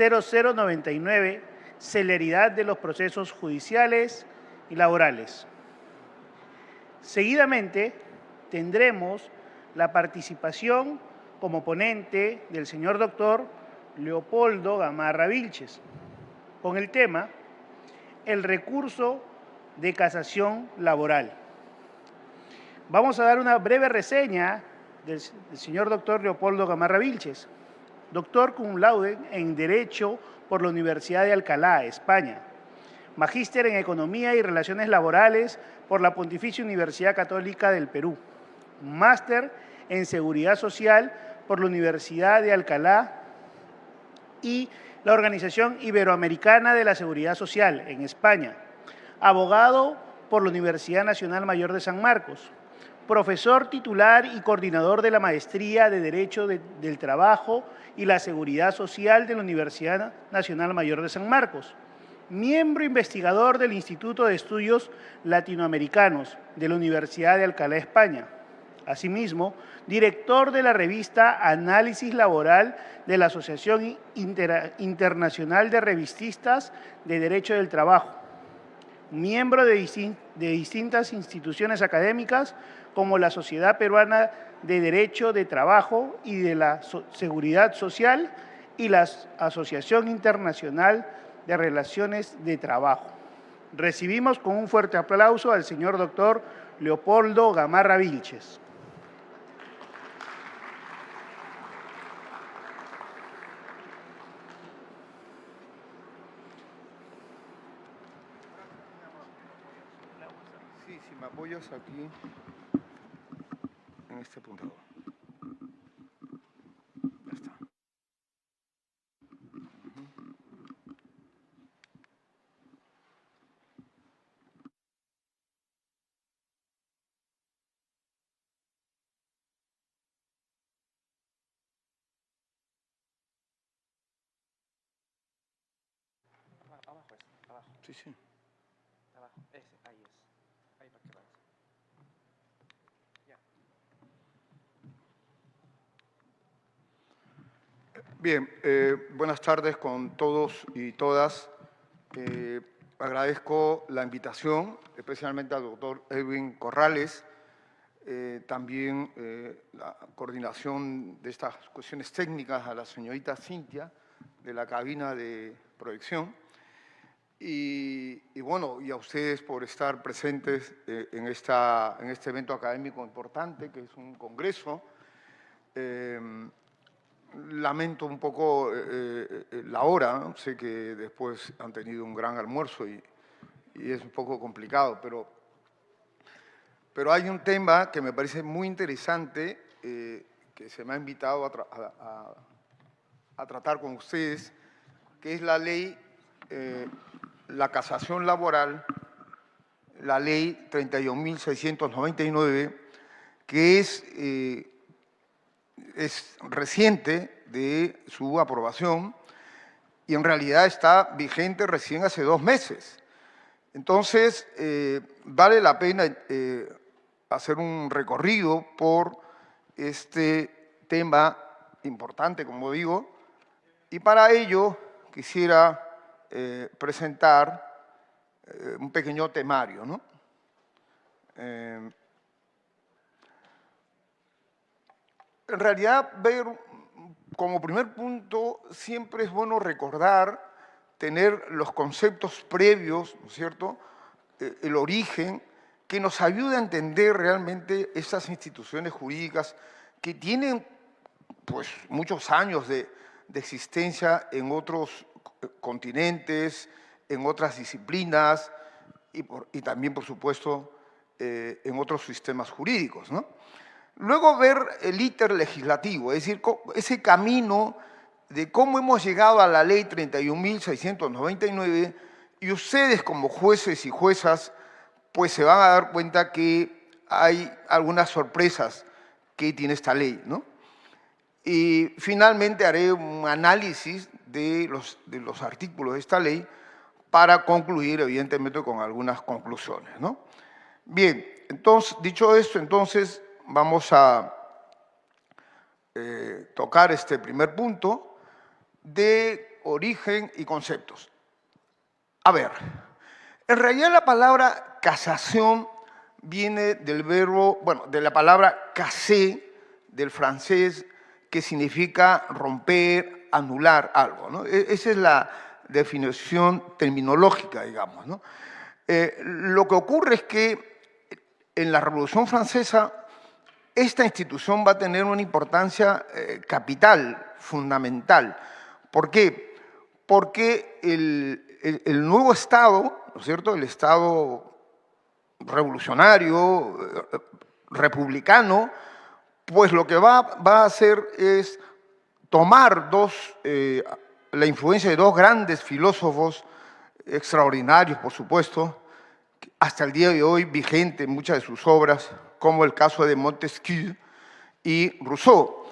0099, celeridad de los procesos judiciales y laborales. Seguidamente, tendremos la participación como ponente del señor doctor Leopoldo Gamarra Vilches, con el tema el recurso de casación laboral. Vamos a dar una breve reseña del señor doctor Leopoldo Gamarra Vilches, doctor cum laude en Derecho por la Universidad de Alcalá, España, magíster en Economía y Relaciones Laborales por la Pontificia Universidad Católica del Perú, máster en Seguridad Social por la Universidad de Alcalá y la Organización Iberoamericana de la Seguridad Social en España, abogado por la Universidad Nacional Mayor de San Marcos, profesor titular y coordinador de la Maestría de Derecho del Trabajo y la Seguridad Social de la Universidad Nacional Mayor de San Marcos, miembro investigador del Instituto de Estudios Latinoamericanos de la Universidad de Alcalá, España. Asimismo, director de la revista Análisis Laboral de la Asociación Internacional de Revististas de Derecho del Trabajo, miembro de distintas instituciones académicas como la Sociedad Peruana de Derecho de Trabajo y de la Seguridad Social y la Asociación Internacional de Relaciones de Trabajo. Recibimos con un fuerte aplauso al señor doctor Leopoldo Gamarra Vilches. Sí, si me apoyas aquí en este puntero. Ya está. Abajo es, abajo. Sí, sí. Abajo, ese, ahí es. Ahí para que vayas. Ya. Bien, buenas tardes con todos y todas. Agradezco la invitación, especialmente al doctor Edwin Corrales, también la coordinación de estas cuestiones técnicas a la señorita Cintia, de la cabina de proyección, y bueno, y a ustedes por estar presentes en este evento académico importante, que es un congreso. Lamento un poco la hora, ¿no? Sé que después han tenido un gran almuerzo y es un poco complicado, pero hay un tema que me parece muy interesante que se me ha invitado a tratar con ustedes, que es la ley, la casación laboral, la ley 31.699, que es reciente de su aprobación y en realidad está vigente recién hace 2 meses. Entonces, vale la pena hacer un recorrido por este tema importante, como digo, y para ello quisiera presentar un pequeño temario, ¿no? En realidad, como primer punto, siempre es bueno recordar, tener los conceptos previos, ¿no es cierto?, el origen, que nos ayude a entender realmente esas instituciones jurídicas que tienen pues, muchos años de existencia en otros continentes, en otras disciplinas y también, por supuesto, en otros sistemas jurídicos, ¿no? Luego ver el íter legislativo, es decir, ese camino de cómo hemos llegado a la ley 31.699 y ustedes como jueces y juezas pues se van a dar cuenta que hay algunas sorpresas que tiene esta ley, ¿no? Y finalmente haré un análisis de los artículos de esta ley para concluir, evidentemente, con algunas conclusiones, ¿no? Bien, entonces, dicho esto, entonces vamos a tocar este primer punto de origen y conceptos. A ver, en realidad la palabra casación viene del verbo, bueno, de la palabra casser, del francés, que significa romper, anular algo, ¿no? Esa es la definición terminológica, digamos, ¿no? Lo que ocurre es que en la Revolución Francesa esta institución va a tener una importancia capital, fundamental. ¿Por qué? Porque el nuevo Estado, ¿no es cierto?, el Estado revolucionario, republicano, pues lo que va a hacer es tomar la influencia de dos grandes filósofos extraordinarios, por supuesto, hasta el día de hoy vigente en muchas de sus obras, como el caso de Montesquieu y Rousseau.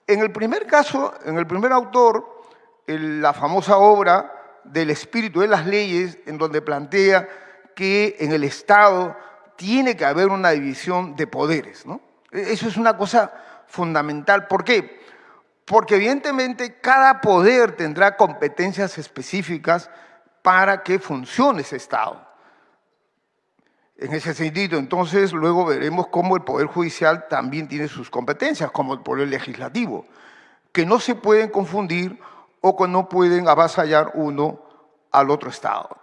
En el primer caso, en el primer autor, la famosa obra del espíritu de las leyes, en donde plantea que en el Estado tiene que haber una división de poderes, ¿no? Eso es una cosa fundamental. ¿Por qué? Porque evidentemente cada poder tendrá competencias específicas para que funcione ese Estado. En ese sentido, entonces, luego veremos cómo el Poder Judicial también tiene sus competencias, como el Poder Legislativo, que no se pueden confundir o que no pueden avasallar uno al otro Estado.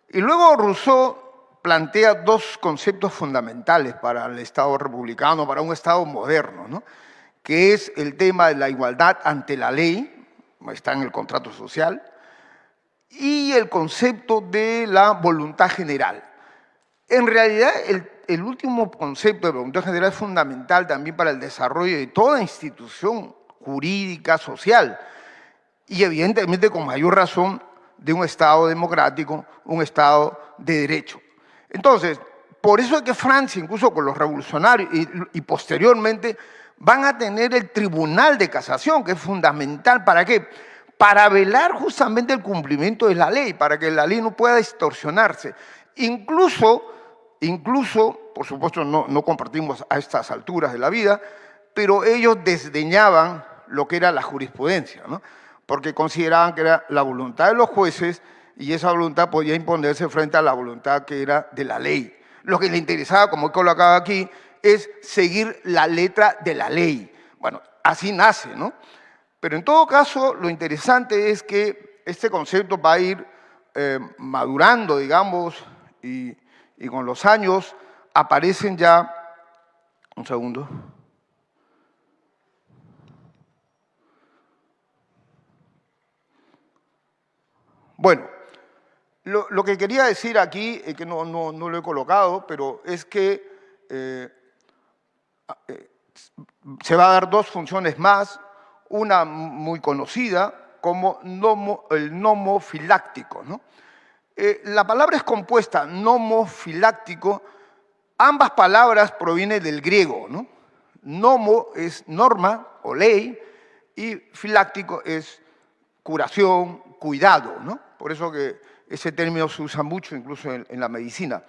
Y luego Rousseau plantea dos conceptos fundamentales para el Estado republicano, para un Estado moderno, ¿no?, que es el tema de la igualdad ante la ley, está en el contrato social, y el concepto de la voluntad general. En realidad, el último concepto de voluntad general es fundamental también para el desarrollo de toda institución jurídica, social, y evidentemente con mayor razón de un Estado democrático, un Estado de derecho. Entonces, por eso es que Francia, incluso con los revolucionarios y posteriormente, van a tener el Tribunal de Casación, que es fundamental. ¿Para qué? Para velar justamente el cumplimiento de la ley, para que la ley no pueda distorsionarse. Incluso, por supuesto, no compartimos a estas alturas de la vida, pero ellos desdeñaban lo que era la jurisprudencia, ¿no?, porque consideraban que era la voluntad de los jueces y esa voluntad podía imponerse frente a la voluntad que era de la ley. Lo que le interesaba, como he colocado aquí, es seguir la letra de la ley. Bueno, así nace, ¿no? Pero en todo caso, lo interesante es que este concepto va a ir madurando, digamos, y con los años aparecen ya... Un segundo. Bueno, lo que quería decir aquí, que no lo he colocado, pero es que se va a dar dos funciones más, una muy conocida como el nomofiláctico, ¿no? La palabra es compuesta, nomofiláctico, ambas palabras provienen del griego, ¿no? Nomo es norma o ley y filáctico es curación, cuidado, ¿no? Por eso que ese término se usa mucho incluso en la medicina.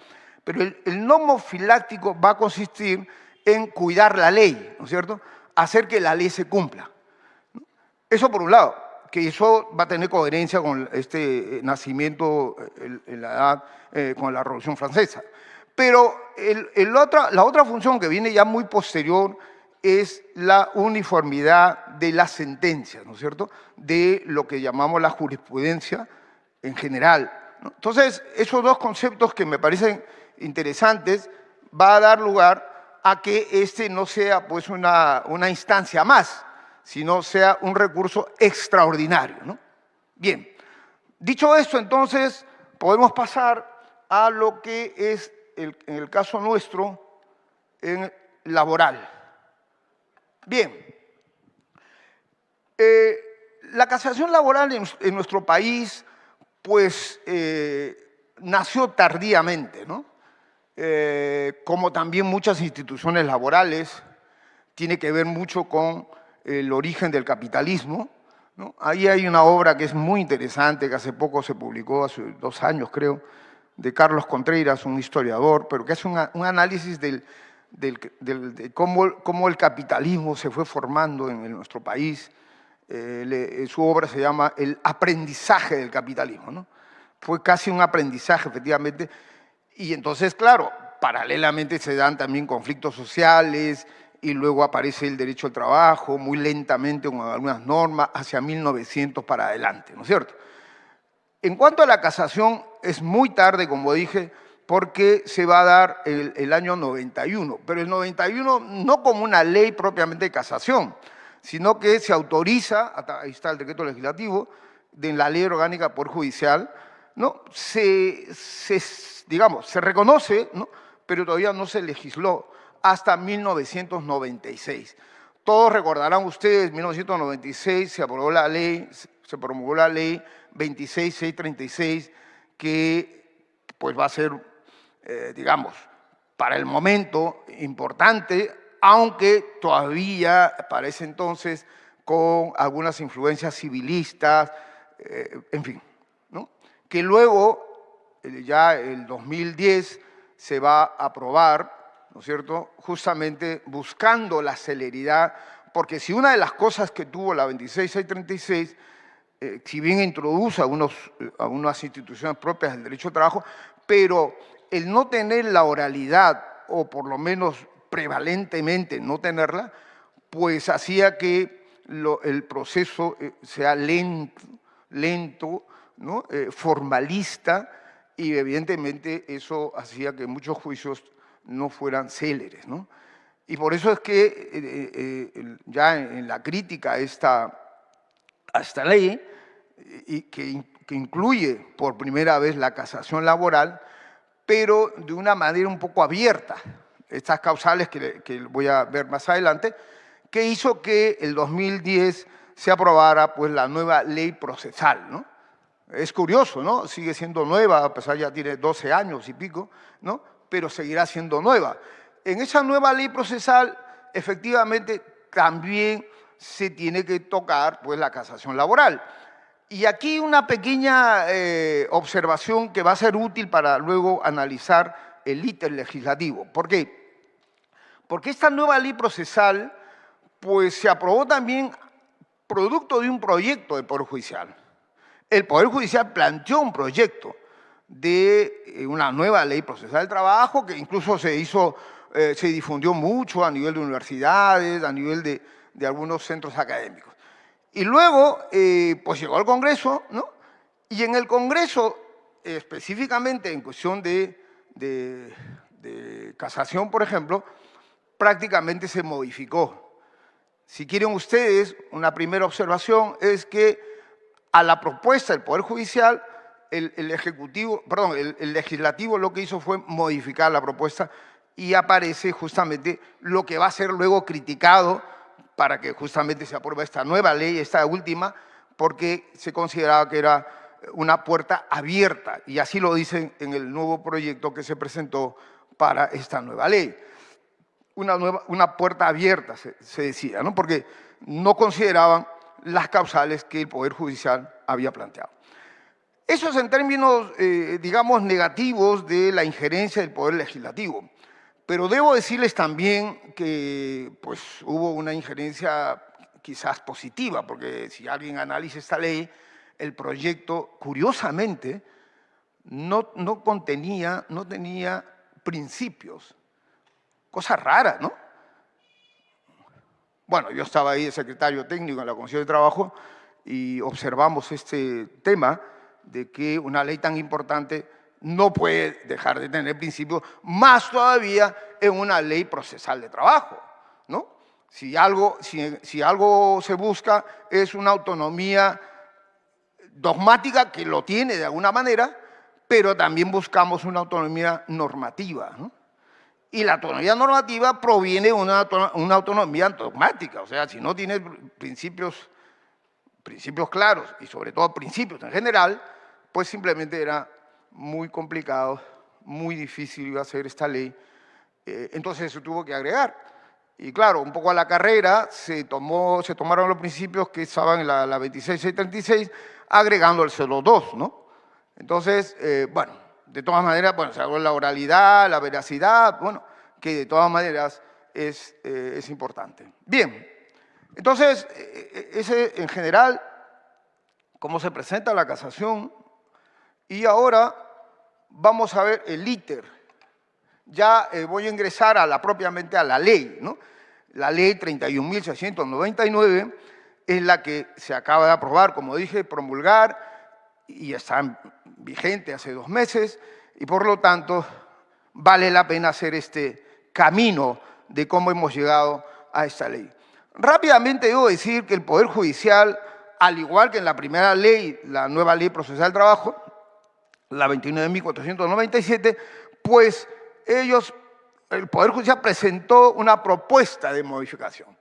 Pero el nomofiláctico va a consistir en cuidar la ley, ¿no es cierto?, hacer que la ley se cumpla. Eso por un lado, que eso va a tener coherencia con este nacimiento en la edad, con la Revolución Francesa. Pero la otra función que viene ya muy posterior es la uniformidad de las sentencias, ¿no es cierto?, de lo que llamamos la jurisprudencia en general, ¿no? Entonces, esos dos conceptos que me parecen interesantes va a dar lugar a que este no sea pues una instancia más, sino sea un recurso extraordinario, ¿no? Bien, dicho esto, entonces, podemos pasar a lo que es, en el caso nuestro, en laboral. Bien, la casación laboral en nuestro país, pues, nació tardíamente, ¿no? Como también muchas instituciones laborales, tiene que ver mucho con el origen del capitalismo, ¿no? Ahí hay una obra que es muy interesante, que hace poco se publicó, hace 2 años creo, de Carlos Contreras, un historiador, pero que hace un análisis de cómo el capitalismo se fue formando en nuestro país Su obra se llama El aprendizaje del capitalismo, ¿no? Fue casi un aprendizaje, efectivamente, y entonces, claro, paralelamente se dan también conflictos sociales y luego aparece el derecho al trabajo, muy lentamente con algunas normas, hacia 1900 para adelante, ¿no es cierto? En cuanto a la casación, es muy tarde, como dije, porque se va a dar el año 91, pero el 91 no como una ley propiamente de casación, sino que se autoriza, ahí está el decreto legislativo, de la ley orgánica del Poder Judicial, ¿no? Digamos, se reconoce, ¿no? Pero todavía no se legisló hasta 1996. Todos recordarán ustedes, en 1996 se aprobó la ley, se promulgó la ley 26636, que pues va a ser, digamos, para el momento importante, aunque todavía para ese entonces con algunas influencias civilistas, en fin, ¿no? Que luego, ya el 2010, se va a aprobar, ¿no es cierto?, justamente buscando la celeridad, porque si una de las cosas que tuvo la 26636, si bien introduce algunas instituciones propias del derecho al trabajo, pero el no tener la oralidad, o por lo menos prevalentemente no tenerla, pues hacía que el proceso sea lento, ¿no? Formalista, y evidentemente eso hacía que muchos juicios no fueran céleres, ¿no? Y por eso es que ya en la crítica a esta ley, y que incluye por primera vez la casación laboral, pero de una manera un poco abierta, estas causales que voy a ver más adelante, que hizo que el 2010 se aprobara pues la nueva ley procesal, ¿no? Es curioso, ¿no? Sigue siendo nueva, a pesar ya tiene 12 años y pico, ¿no? Pero seguirá siendo nueva. En esa nueva ley procesal, efectivamente, también se tiene que tocar pues la casación laboral. Y aquí una pequeña observación que va a ser útil para luego analizar el ítem legislativo. ¿Por qué? Porque esta nueva ley procesal pues se aprobó también producto de un proyecto del Poder Judicial. El Poder Judicial planteó un proyecto de una nueva ley procesal del trabajo que incluso se difundió mucho a nivel de universidades, a nivel de algunos centros académicos. Y luego, pues llegó al Congreso, ¿no? Y en el Congreso, específicamente en cuestión de casación, por ejemplo, prácticamente se modificó. Si quieren ustedes, una primera observación es que a la propuesta del Poder Judicial, el Legislativo lo que hizo fue modificar la propuesta y aparece justamente lo que va a ser luego criticado para que justamente se apruebe esta nueva ley, esta última, porque se consideraba que era una puerta abierta, y así lo dicen en el nuevo proyecto que se presentó para esta nueva ley. Una puerta abierta, se decía, ¿no? Porque no consideraban las causales que el Poder Judicial había planteado. Eso es en términos, digamos, negativos de la injerencia del Poder Legislativo. Pero debo decirles también que pues, hubo una injerencia quizás positiva, porque si alguien analiza esta ley, el proyecto, curiosamente, no tenía principios. Cosa rara, ¿no? Bueno, yo estaba ahí de secretario técnico en la Comisión de Trabajo y observamos este tema de que una ley tan importante no puede dejar de tener principios, más todavía en una ley procesal de trabajo, ¿no? Si algo se busca es una autonomía dogmática, que lo tiene de alguna manera, pero también buscamos una autonomía normativa, ¿no? Y la autonomía normativa proviene de una autonomía dogmática, o sea, si no tiene principios claros y sobre todo principios en general, pues simplemente era muy complicado, muy difícil iba a ser esta ley, entonces se tuvo que agregar. Y claro, un poco a la carrera se tomaron los principios que estaban en la 26636, agregando el 02, ¿no? Entonces, bueno, de todas maneras, bueno, se habló de la oralidad, la veracidad, bueno, que de todas maneras es importante. Bien, Entonces, ese en general, cómo se presenta la casación. Y ahora vamos a ver el íter. Ya voy a ingresar propiamente a la ley, ¿no? La ley 31.699 es la que se acaba de aprobar, como dije, promulgar, y está vigente hace 2 meses, y por lo tanto vale la pena hacer este camino de cómo hemos llegado a esta ley. Rápidamente debo decir que el Poder Judicial, al igual que en la primera ley, la nueva Ley Procesal del Trabajo, la 29.497, pues el Poder Judicial presentó una propuesta de modificación.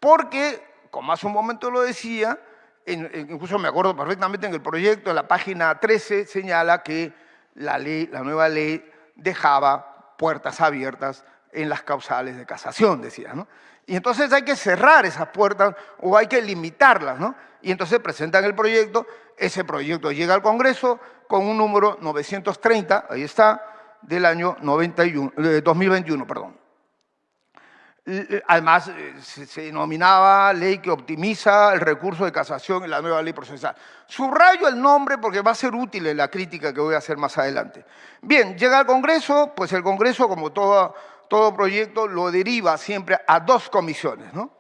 Porque, como hace un momento lo decía, incluso me acuerdo perfectamente en el proyecto, en la página 13, señala que la nueva ley dejaba puertas abiertas en las causales de casación, decía, ¿no? Y entonces hay que cerrar esas puertas o hay que limitarlas, ¿no? Y entonces presentan el proyecto, ese proyecto llega al Congreso con un número 930, ahí está, del año 2021, perdón. Además, se denominaba ley que optimiza el recurso de casación en la nueva ley procesal. Subrayo el nombre porque va a ser útil en la crítica que voy a hacer más adelante. Bien, llega al Congreso, pues el Congreso, como todo proyecto, lo deriva siempre a 2 comisiones, ¿no?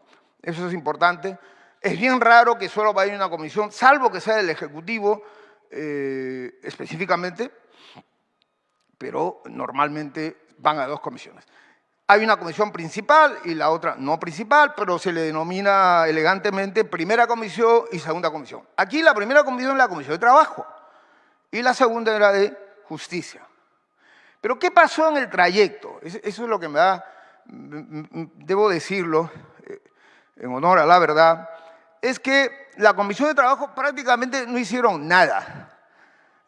Eso es importante. Es bien raro que solo vaya una comisión, salvo que sea del Ejecutivo específicamente, pero normalmente van a 2 comisiones. Hay una comisión principal y la otra no principal, pero se le denomina elegantemente primera comisión y segunda comisión. Aquí la primera comisión es la Comisión de Trabajo y la segunda era de Justicia. Pero ¿qué pasó en el trayecto? Eso es lo que me da, debo decirlo, en honor a la verdad, es que la Comisión de Trabajo prácticamente no hicieron nada.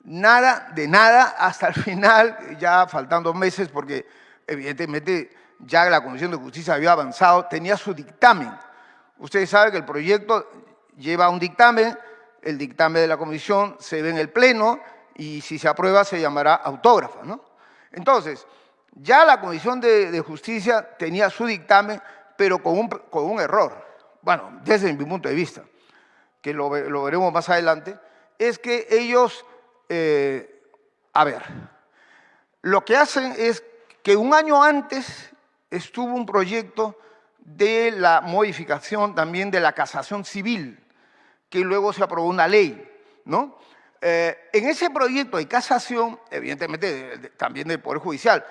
Nada de nada hasta el final, ya faltando meses, porque evidentemente ya la Comisión de Justicia había avanzado, tenía su dictamen. Ustedes saben que el proyecto lleva un dictamen, el dictamen de la Comisión se ve en el Pleno y si se aprueba se llamará autógrafa, ¿no? Entonces, ya la Comisión de Justicia tenía su dictamen, pero con un error. Bueno, desde mi punto de vista, que lo veremos más adelante, es que ellos, lo que hacen es que un año antes estuvo un proyecto de la modificación también de la casación civil, que luego se aprobó una ley, ¿no? En ese proyecto de casación, evidentemente también del Poder Judicial,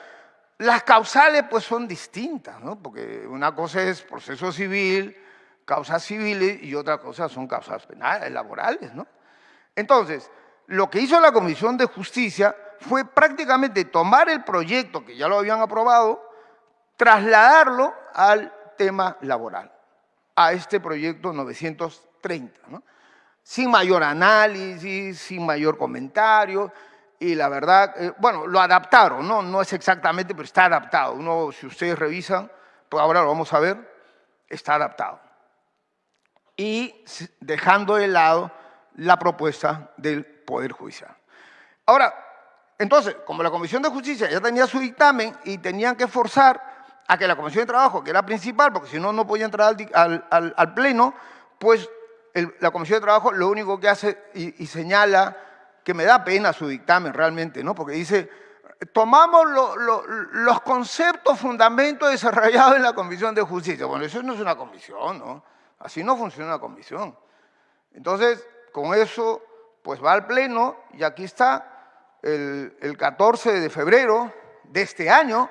las causales pues son distintas, ¿no? Porque una cosa es proceso civil, causas civiles, y otra cosa son causas penales, laborales, ¿no? Entonces, lo que hizo la Comisión de Justicia fue prácticamente tomar el proyecto que ya lo habían aprobado, trasladarlo al tema laboral, a este proyecto 930, ¿no? Sin mayor análisis, sin mayor comentario, y la verdad, bueno, lo adaptaron, ¿no? No es exactamente, pero está adaptado. Si ustedes revisan, pues ahora lo vamos a ver, está adaptado. Y dejando de lado la propuesta del Poder Judicial. Ahora, entonces, como la Comisión de Justicia ya tenía su dictamen y tenían que forzar a que la Comisión de Trabajo, que era principal, porque si no, no podía entrar al Pleno, pues la Comisión de Trabajo lo único que hace y señala, que me da pena su dictamen realmente, ¿no? Porque dice, tomamos los conceptos, fundamentos desarrollados en la Comisión de Justicia. Bueno, eso no es una comisión, ¿no? Así no funciona una comisión. Entonces, con eso, pues va al Pleno y aquí está el 14 de febrero de este año,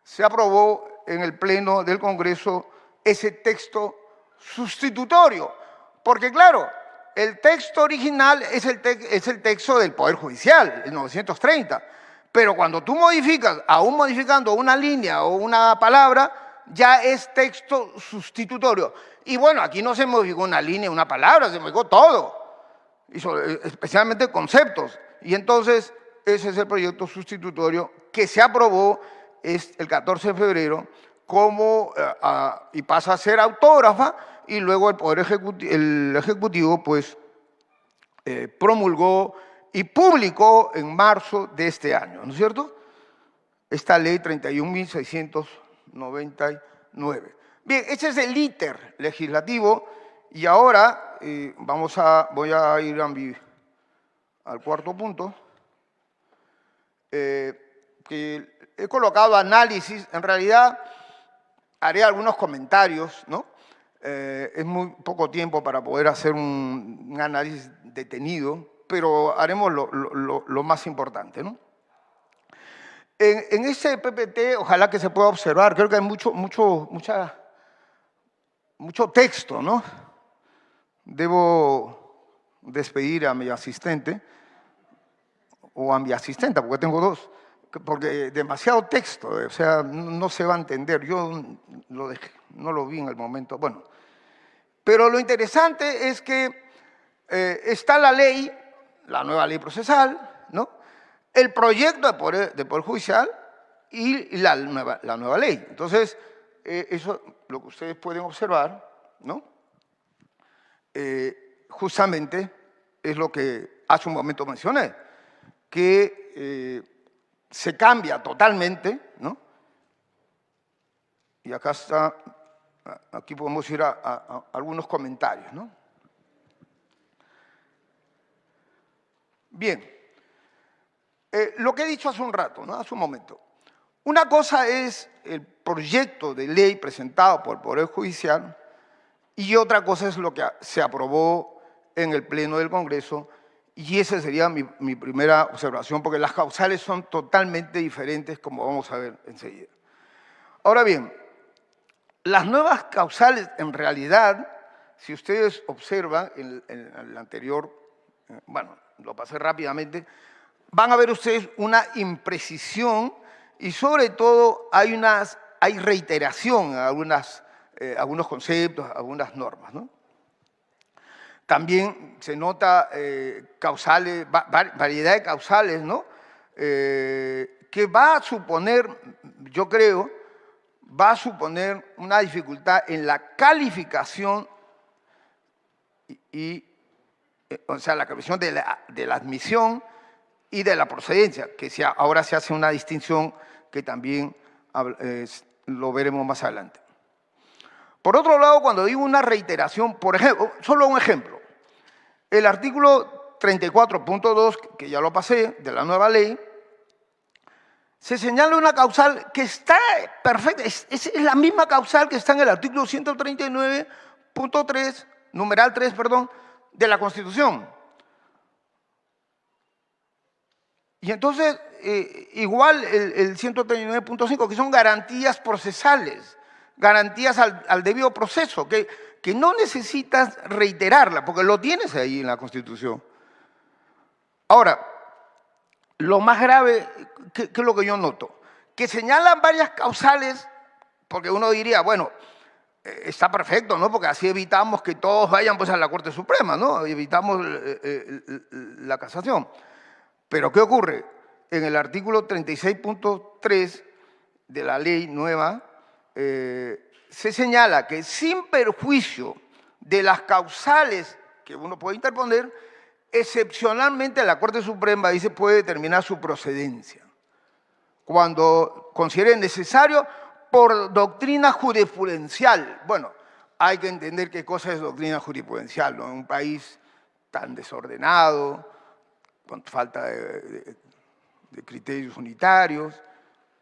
se aprobó en el Pleno del Congreso ese texto sustitutorio. Porque claro, el texto original es el texto del Poder Judicial, el 930. Pero cuando tú modificas, aún modificando una línea o una palabra, ya es texto sustitutorio. Y bueno, aquí no se modificó una línea, una palabra, se modificó todo. Especialmente conceptos. Y entonces, ese es el proyecto sustitutorio que se aprobó el 14 de febrero y pasa a ser autógrafa, y luego el Ejecutivo pues promulgó y publicó en marzo de este año, ¿no es cierto? Esta ley 31.699. Bien, ese es el íter legislativo y ahora voy a ir al cuarto punto, que he colocado análisis. En realidad haré algunos comentarios, ¿no? Es muy poco tiempo para poder hacer un análisis detenido, pero haremos lo más importante, ¿no? En ese PPT, ojalá que se pueda observar, creo que hay mucho texto, ¿no? Debo despedir a mi asistente, o a mi asistenta, porque tengo dos, porque demasiado texto, o sea, no se va a entender. Yo lo dejé, no lo vi en el momento. Bueno, pero lo interesante es que está la ley, la nueva ley procesal, ¿no? El proyecto de poder judicial y la nueva ley. Entonces, eso lo que ustedes pueden observar, ¿no? Justamente es lo que hace un momento mencioné, que se cambia totalmente, ¿no? Y acá está, aquí podemos ir a algunos comentarios, ¿no? Bien, lo que he dicho hace un rato, ¿no? Hace un momento. Una cosa es el proyecto de ley presentado por el Poder Judicial y otra cosa es lo que se aprobó en el Pleno del Congreso, y esa sería mi primera observación, porque las causales son totalmente diferentes, como vamos a ver enseguida. Ahora bien, las nuevas causales, en realidad, si ustedes observan en el anterior, bueno, lo pasé rápidamente, van a ver ustedes una imprecisión y sobre todo hay reiteración en algunos conceptos, algunas normas, ¿no? También se nota causales, variedad de causales, ¿no? Que va a suponer, yo creo, va a suponer una dificultad en la calificación o sea, la calificación de la admisión y de la procedencia, que ahora se hace una distinción que también lo veremos más adelante. Por otro lado, cuando digo una reiteración, por ejemplo, solo un ejemplo, el artículo 34.2, que ya lo pasé, de la nueva ley, se señala una causal que está perfecta, es la misma causal que está en el artículo 139.3, numeral 3, perdón, de la Constitución. Y entonces, igual el 139.5, que son garantías procesales, garantías al debido proceso, que no necesitas reiterarla, porque lo tienes ahí en la Constitución. Ahora, lo más grave, ¿qué es lo que yo noto? Que señalan varias causales, porque uno diría, bueno, está perfecto, ¿no? Porque así evitamos que todos vayan pues a la Corte Suprema, ¿no? Evitamos la casación. Pero ¿qué ocurre? En el artículo 36.3 de la ley nueva, se señala que sin perjuicio de las causales que uno puede interponer, excepcionalmente la Corte Suprema dice puede determinar su procedencia, cuando considere necesario por doctrina jurisprudencial. Bueno, hay que entender qué cosa es doctrina jurisprudencial, ¿no? En un país tan desordenado, con falta de criterios unitarios,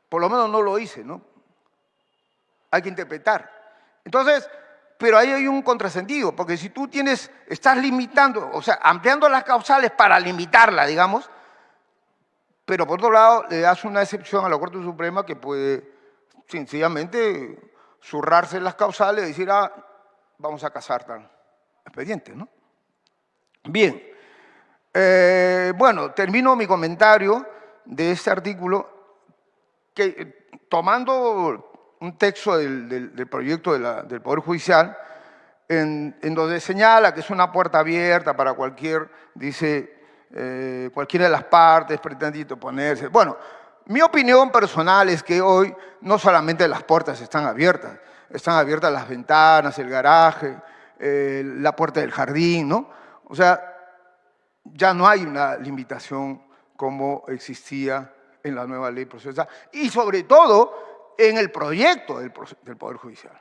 por lo menos no lo hice, ¿no? Hay que interpretar. Entonces, pero ahí hay un contrasentido, porque si tú estás limitando, o sea, ampliando las causales para limitarla, digamos, pero por otro lado le das una excepción a la Corte Suprema que puede sencillamente zurrarse las causales y decir, vamos a casar tal expediente, ¿no? Bien, bueno, termino mi comentario de este artículo que, tomando un texto del proyecto del Poder Judicial, en donde señala que es una puerta abierta para cualquiera de las partes pretende interponerse. Bueno, mi opinión personal es que hoy no solamente las puertas están abiertas las ventanas, el garaje, la puerta del jardín, ¿no? O sea, ya no hay una limitación como existía en la nueva ley procesal y sobre todo en el proyecto del Poder Judicial.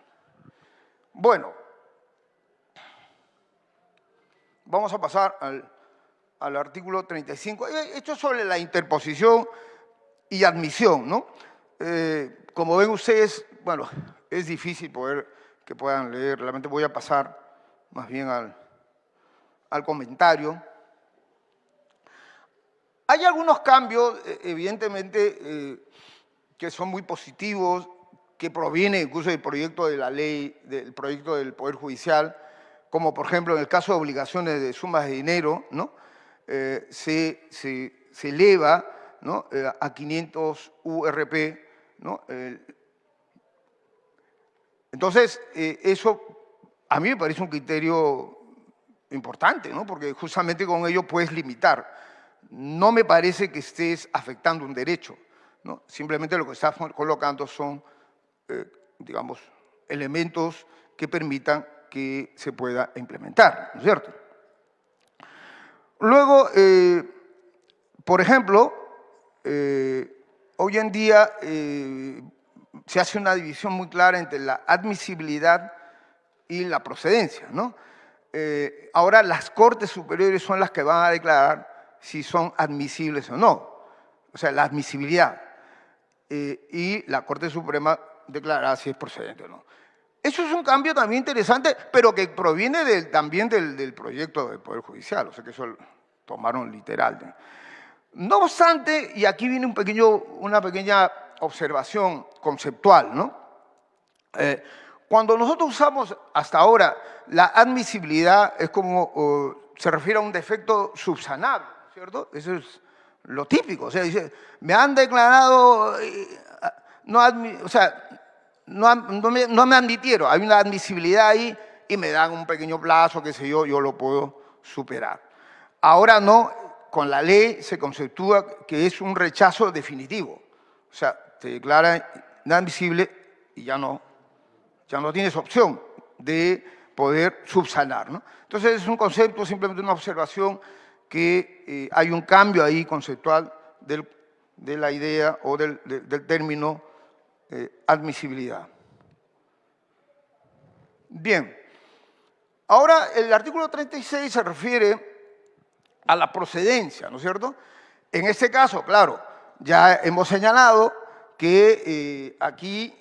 Bueno, vamos a pasar al artículo 35. Esto es sobre la interposición y admisión, ¿no? Como ven ustedes, bueno, es difícil que puedan leer, realmente voy a pasar más bien al comentario. Hay algunos cambios, evidentemente, que son muy positivos, que provienen incluso del proyecto de la ley, del proyecto del Poder Judicial, como por ejemplo en el caso de obligaciones de sumas de dinero, ¿no? Se eleva, ¿no? A 500 URP, ¿no? Entonces, eso a mí me parece un criterio importante, ¿no? Porque justamente con ello puedes limitar. No me parece que estés afectando un derecho, ¿no? Simplemente lo que estás colocando son, digamos, elementos que permitan que se pueda implementar, ¿no es cierto? Luego, por ejemplo, hoy en día se hace una división muy clara entre la admisibilidad y la procedencia, ¿no? Ahora las Cortes Superiores son las que van a declarar si son admisibles o no, o sea, la admisibilidad, y la Corte Suprema declarará si es procedente o no. Eso es un cambio también interesante, pero que proviene también del proyecto del Poder Judicial, o sea que eso lo tomaron literal. No obstante, y aquí viene una pequeña observación conceptual, ¿no? Cuando nosotros usamos hasta ahora la admisibilidad, es como se refiere a un defecto subsanable, ¿cierto? Eso es lo típico. O sea, dice, me han declarado, o sea, no me admitieron, hay una admisibilidad ahí y me dan un pequeño plazo, qué sé yo lo puedo superar. Ahora no, con la ley se conceptúa que es un rechazo definitivo. O sea, te declara inadmisible y ya no tienes opción de poder subsanar, ¿no? Entonces es un concepto, simplemente una observación que hay un cambio ahí conceptual de la idea o del término admisibilidad. Bien, ahora el artículo 36 se refiere a la procedencia, ¿no es cierto? En este caso, claro, ya hemos señalado que aquí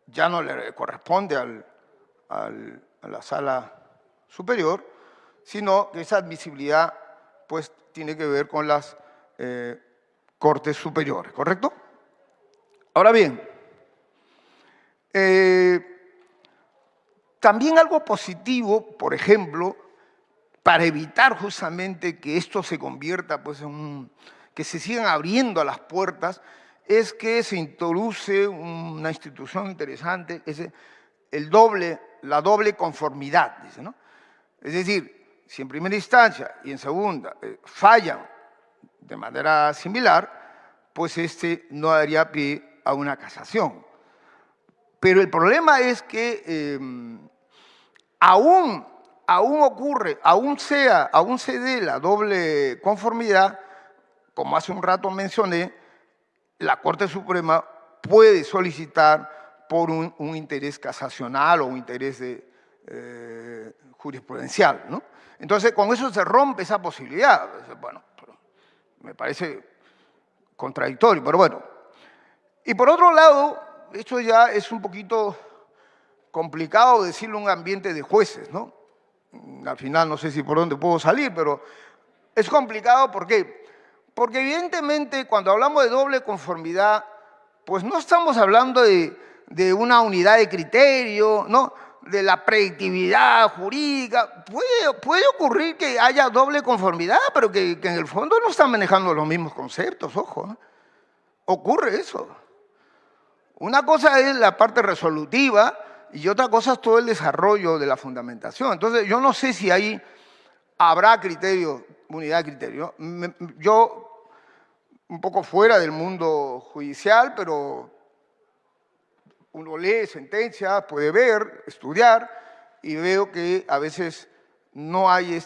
ya no le corresponde a la sala superior, sino que esa admisibilidad pues tiene que ver con las Cortes Superiores, ¿correcto? Ahora bien, también algo positivo, por ejemplo, para evitar justamente que esto se convierta pues, que se sigan abriendo las puertas, es que se introduce una institución interesante, es la doble conformidad, dice, ¿no? Es decir, si en primera instancia y en segunda fallan de manera similar, pues no daría pie a una casación. Pero el problema es que aún se dé la doble conformidad, como hace un rato mencioné, la Corte Suprema puede solicitar por un interés casacional o un interés jurisprudencial, ¿no? Entonces, con eso se rompe esa posibilidad. Bueno, me parece contradictorio, pero bueno. Y por otro lado, esto ya es un poquito complicado decirlo en un ambiente de jueces, ¿no? Al final no sé si por dónde puedo salir, pero es complicado, ¿por qué? Porque evidentemente cuando hablamos de doble conformidad, pues no estamos hablando de una unidad de criterio, ¿no? De la predictividad jurídica. Puede ocurrir que haya doble conformidad, pero que en el fondo no están manejando los mismos conceptos, ojo, ¿no? Ocurre eso. Una cosa es la parte resolutiva y otra cosa es todo el desarrollo de la fundamentación. Entonces, yo no sé si ahí habrá criterio, unidad de criterio. Yo, un poco fuera del mundo judicial, pero uno lee sentencias, puede ver, estudiar, y veo que a veces no hay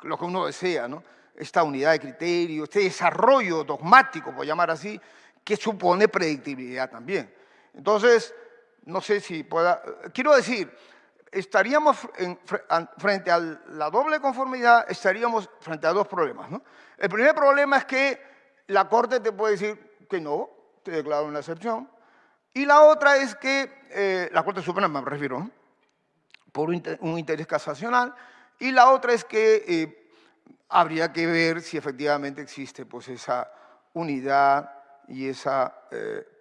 lo que uno desea, ¿no? Esta unidad de criterio, este desarrollo dogmático, por llamar así, que supone predictibilidad también. Entonces, no sé si quiero decir, estaríamos frente a la doble conformidad, estaríamos frente a dos problemas, ¿no? El primer problema es que la Corte te puede decir que no, te declara una excepción, y la otra es que, la Corte Suprema me refiero, ¿no?, por un interés casacional, y la otra es que habría que ver si efectivamente existe pues, esa unidad y esa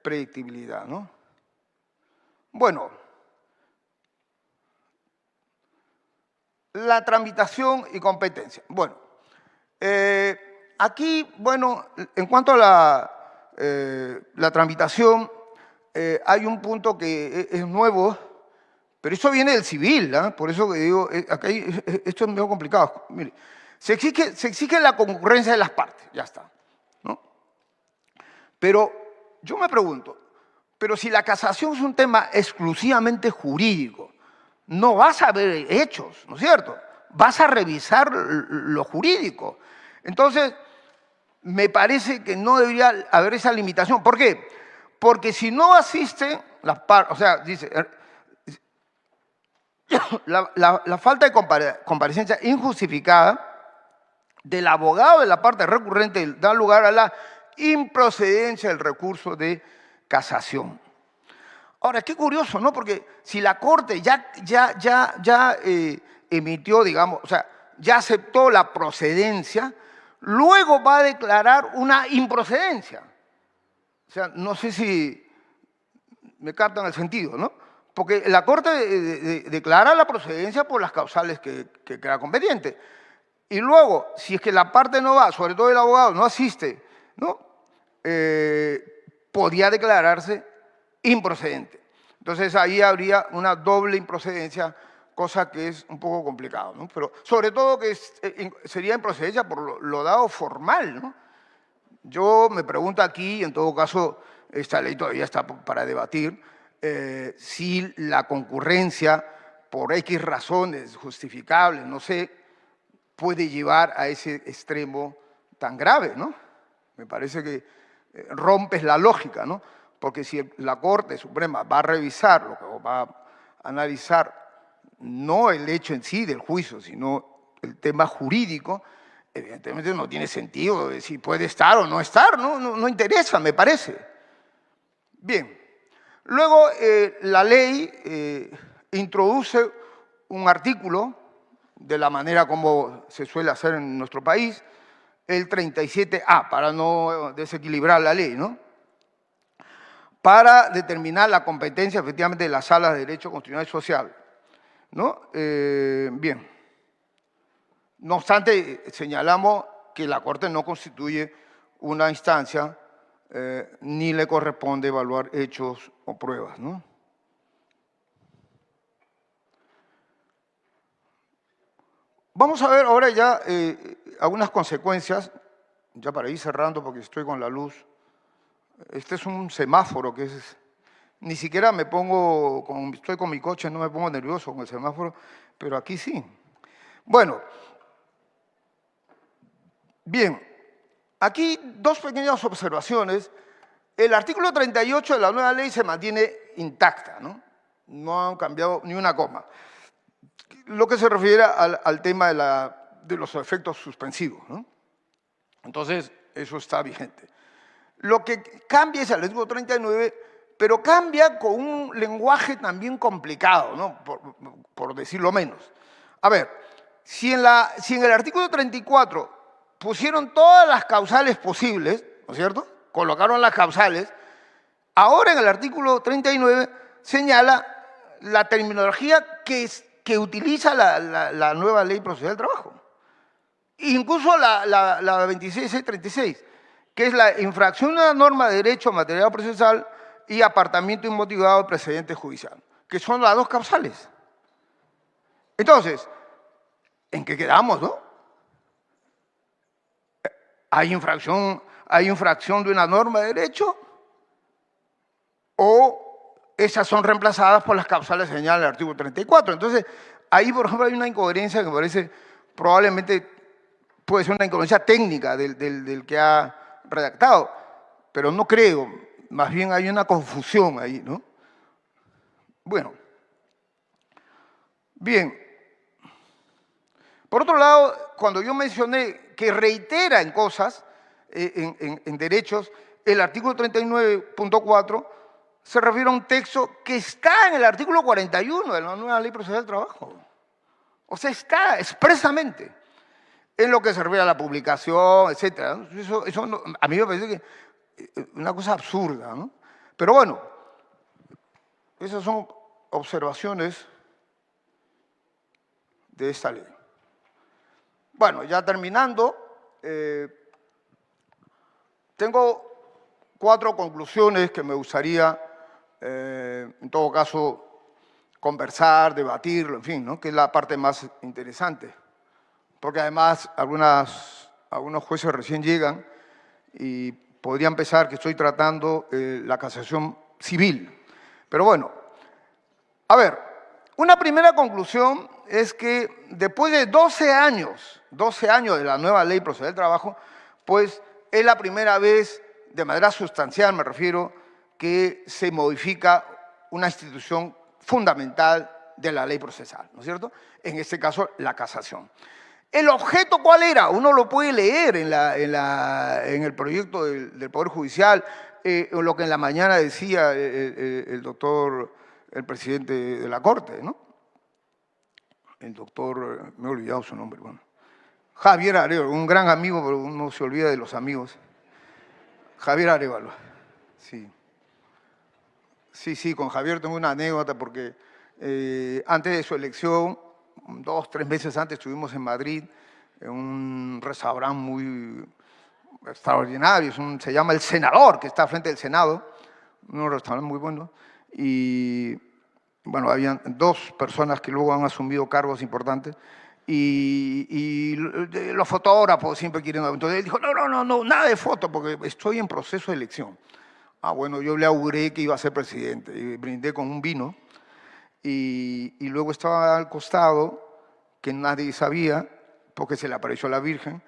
predictibilidad, ¿no? Bueno, la tramitación y competencia. Bueno, aquí, bueno, en cuanto a la tramitación, hay un punto que es nuevo, pero eso viene del civil, ¿eh? Por eso que digo, acá esto es medio complicado. Mire, se exige la concurrencia de las partes, ya está, ¿no? Pero yo me pregunto, pero si la casación es un tema exclusivamente jurídico, no vas a ver hechos, ¿no es cierto? Vas a revisar lo jurídico. Entonces, me parece que no debería haber esa limitación. ¿Por qué? Porque si no asiste las partes, o sea, dice, la falta de comparecencia injustificada del abogado de la parte recurrente da lugar a la improcedencia del recurso de casación. Ahora, qué curioso, ¿no? Porque si la Corte ya emitió, digamos, o sea, ya aceptó la procedencia, luego va a declarar una improcedencia. O sea, no sé si me captan el sentido, ¿no? Porque la Corte declara la procedencia por las causales que crea conveniente. Y luego, si es que la parte no va, sobre todo el abogado, no asiste, ¿no? Podría declararse improcedente. Entonces ahí habría una doble improcedencia, cosa que es un poco complicado, ¿no? Pero sobre todo que sería improcedencia por lo dado formal, ¿no? Yo me pregunto aquí, en todo caso, esta ley todavía está para debatir, si la concurrencia, por X razones justificables, no sé, puede llevar a ese extremo tan grave, ¿no? Me parece que rompes la lógica, ¿no? Porque si la Corte Suprema va a revisar, o va a analizar no el hecho en sí del juicio, sino el tema jurídico, evidentemente no tiene sentido de si puede estar o no estar, no interesa, me parece. Bien, luego la ley introduce un artículo, de la manera como se suele hacer en nuestro país, el 37A, para no desequilibrar la ley, ¿no? Para determinar la competencia efectivamente de las salas de derecho constitucional y social, ¿no? Bien. No obstante, señalamos que la Corte no constituye una instancia ni le corresponde evaluar hechos o pruebas, ¿no? Vamos a ver ahora ya algunas consecuencias, ya para ir cerrando porque estoy con la luz. Este es un semáforo que es... Ni siquiera me pongo, como estoy con mi coche, no me pongo nervioso con el semáforo, pero aquí sí. Bueno, bien, aquí dos pequeñas observaciones. El artículo 38 de la nueva ley se mantiene intacta, ¿no? No han cambiado ni una coma. Lo que se refiere al tema de los efectos suspensivos, ¿no? Entonces, eso está vigente. Lo que cambia es el artículo 39, pero cambia con un lenguaje también complicado, ¿no? Por decirlo menos. A ver, si en el artículo 34 pusieron todas las causales posibles, ¿no es cierto? Colocaron las causales, ahora en el artículo 39 señala la terminología que utiliza la nueva ley procesal del trabajo. Incluso la 26.636, que es la infracción de una norma de derecho material procesal y apartamiento inmotivado de precedente judicial, que son las dos causales. Entonces, ¿en qué quedamos, no? ¿Hay infracción de una norma de derecho? ¿O esas son reemplazadas por las causales señaladas en el artículo 34? Entonces, ahí, por ejemplo, hay una incoherencia que me parece probablemente puede ser una incoherencia técnica del que ha redactado, pero no creo, más bien hay una confusión ahí, ¿no? Bueno, Bien. Por otro lado, cuando yo mencioné que reitera en cosas, en derechos, el artículo 39.4 se refiere a un texto que está en el artículo 41 de la nueva Ley Procesal del Trabajo. O sea, está expresamente en lo que se refiere a la publicación, etc. Eso no, a mí me parece que es una cosa absurda, ¿no? Pero bueno, esas son observaciones de esta ley. Bueno, ya terminando, tengo 4 conclusiones que me gustaría, en todo caso, conversar, debatirlo, en fin, ¿no? Que es la parte más interesante. Porque además algunos jueces recién llegan y podrían pensar que estoy tratando la casación civil. Pero bueno, a ver, una primera conclusión es que después de 12 años de la nueva Ley Procesal del Trabajo, pues es la primera vez, de manera sustancial me refiero, que se modifica una institución fundamental de la ley procesal, ¿no es cierto? En este caso, la casación. ¿El objeto cuál era? Uno lo puede leer en el proyecto del Poder Judicial, lo que en la mañana decía el presidente de la Corte, ¿no? El doctor, me he olvidado su nombre, bueno. Javier Arévalo, un gran amigo, pero uno se olvida de los amigos. Javier Arévalo, sí. Sí, con Javier tengo una anécdota porque antes de su elección, 2 o 3 meses antes, estuvimos en Madrid, en un restaurante muy extraordinario, se llama El Senador, que está frente del Senado, un restaurante muy bueno, y bueno, habían 2 personas que luego han asumido cargos importantes, y los fotógrafos siempre quieren... Entonces él dijo, no, nada de foto, porque estoy en proceso de elección. Ah, bueno, yo le auguré que iba a ser presidente, y brindé con un vino, y luego estaba al costado, que nadie sabía, porque se le apareció la Virgen,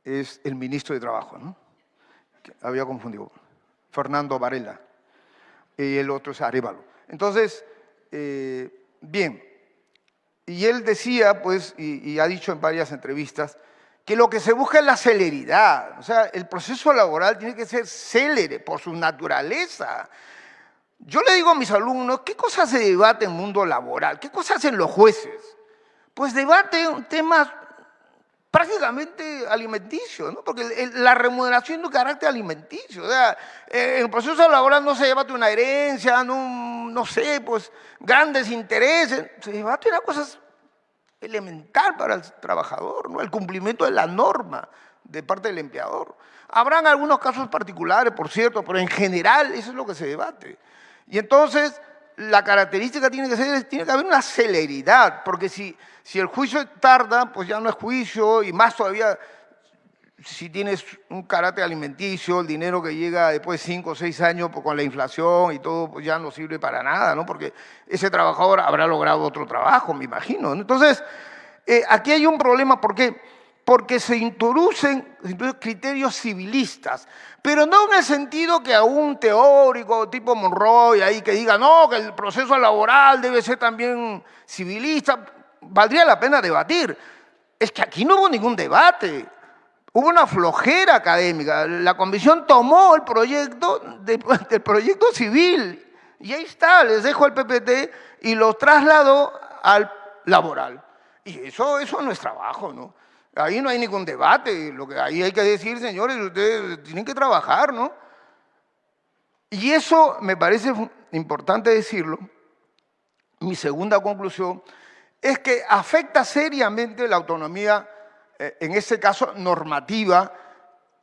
es el ministro de Trabajo, ¿no? Que había confundido, Fernando Varela, y el otro es Arévalo. Entonces, bien, y él decía, pues, y ha dicho en varias entrevistas, que lo que se busca es la celeridad. O sea, el proceso laboral tiene que ser célere por su naturaleza. Yo le digo a mis alumnos, ¿qué cosas se debate en el mundo laboral? ¿Qué cosas hacen los jueces? Pues debaten temas prácticamente alimenticios, ¿no? Porque la remuneración es de carácter alimenticio. O sea, en el proceso laboral no se debate una herencia, no sé, pues grandes intereses. Se debate una cosa elemental para el trabajador, ¿no? El cumplimiento de la norma de parte del empleador. Habrán algunos casos particulares, por cierto, pero en general eso es lo que se debate. Y entonces la característica tiene que haber una celeridad, porque si el juicio tarda, pues ya no es juicio, y más todavía si tienes un carácter alimenticio, el dinero que llega después de 5 o 6 años pues, con la inflación y todo, pues ya no sirve para nada, ¿no? Porque ese trabajador habrá logrado otro trabajo, me imagino, ¿no? Entonces, aquí hay un problema, ¿por qué? Porque se introducen criterios civilistas, pero no en el sentido que a un teórico tipo Monroy ahí que diga, no, que el proceso laboral debe ser también civilista, valdría la pena debatir. Es que aquí no hubo ningún debate. Hubo una flojera académica. La comisión tomó el proyecto del proyecto civil y ahí está, les dejo el PPT y lo trasladó al laboral. Y eso no es trabajo, ¿no? Ahí no hay ningún debate. Lo que ahí hay que decir, señores, ustedes tienen que trabajar, ¿no? Y eso me parece importante decirlo. Mi segunda conclusión es que afecta seriamente la autonomía, en este caso normativa,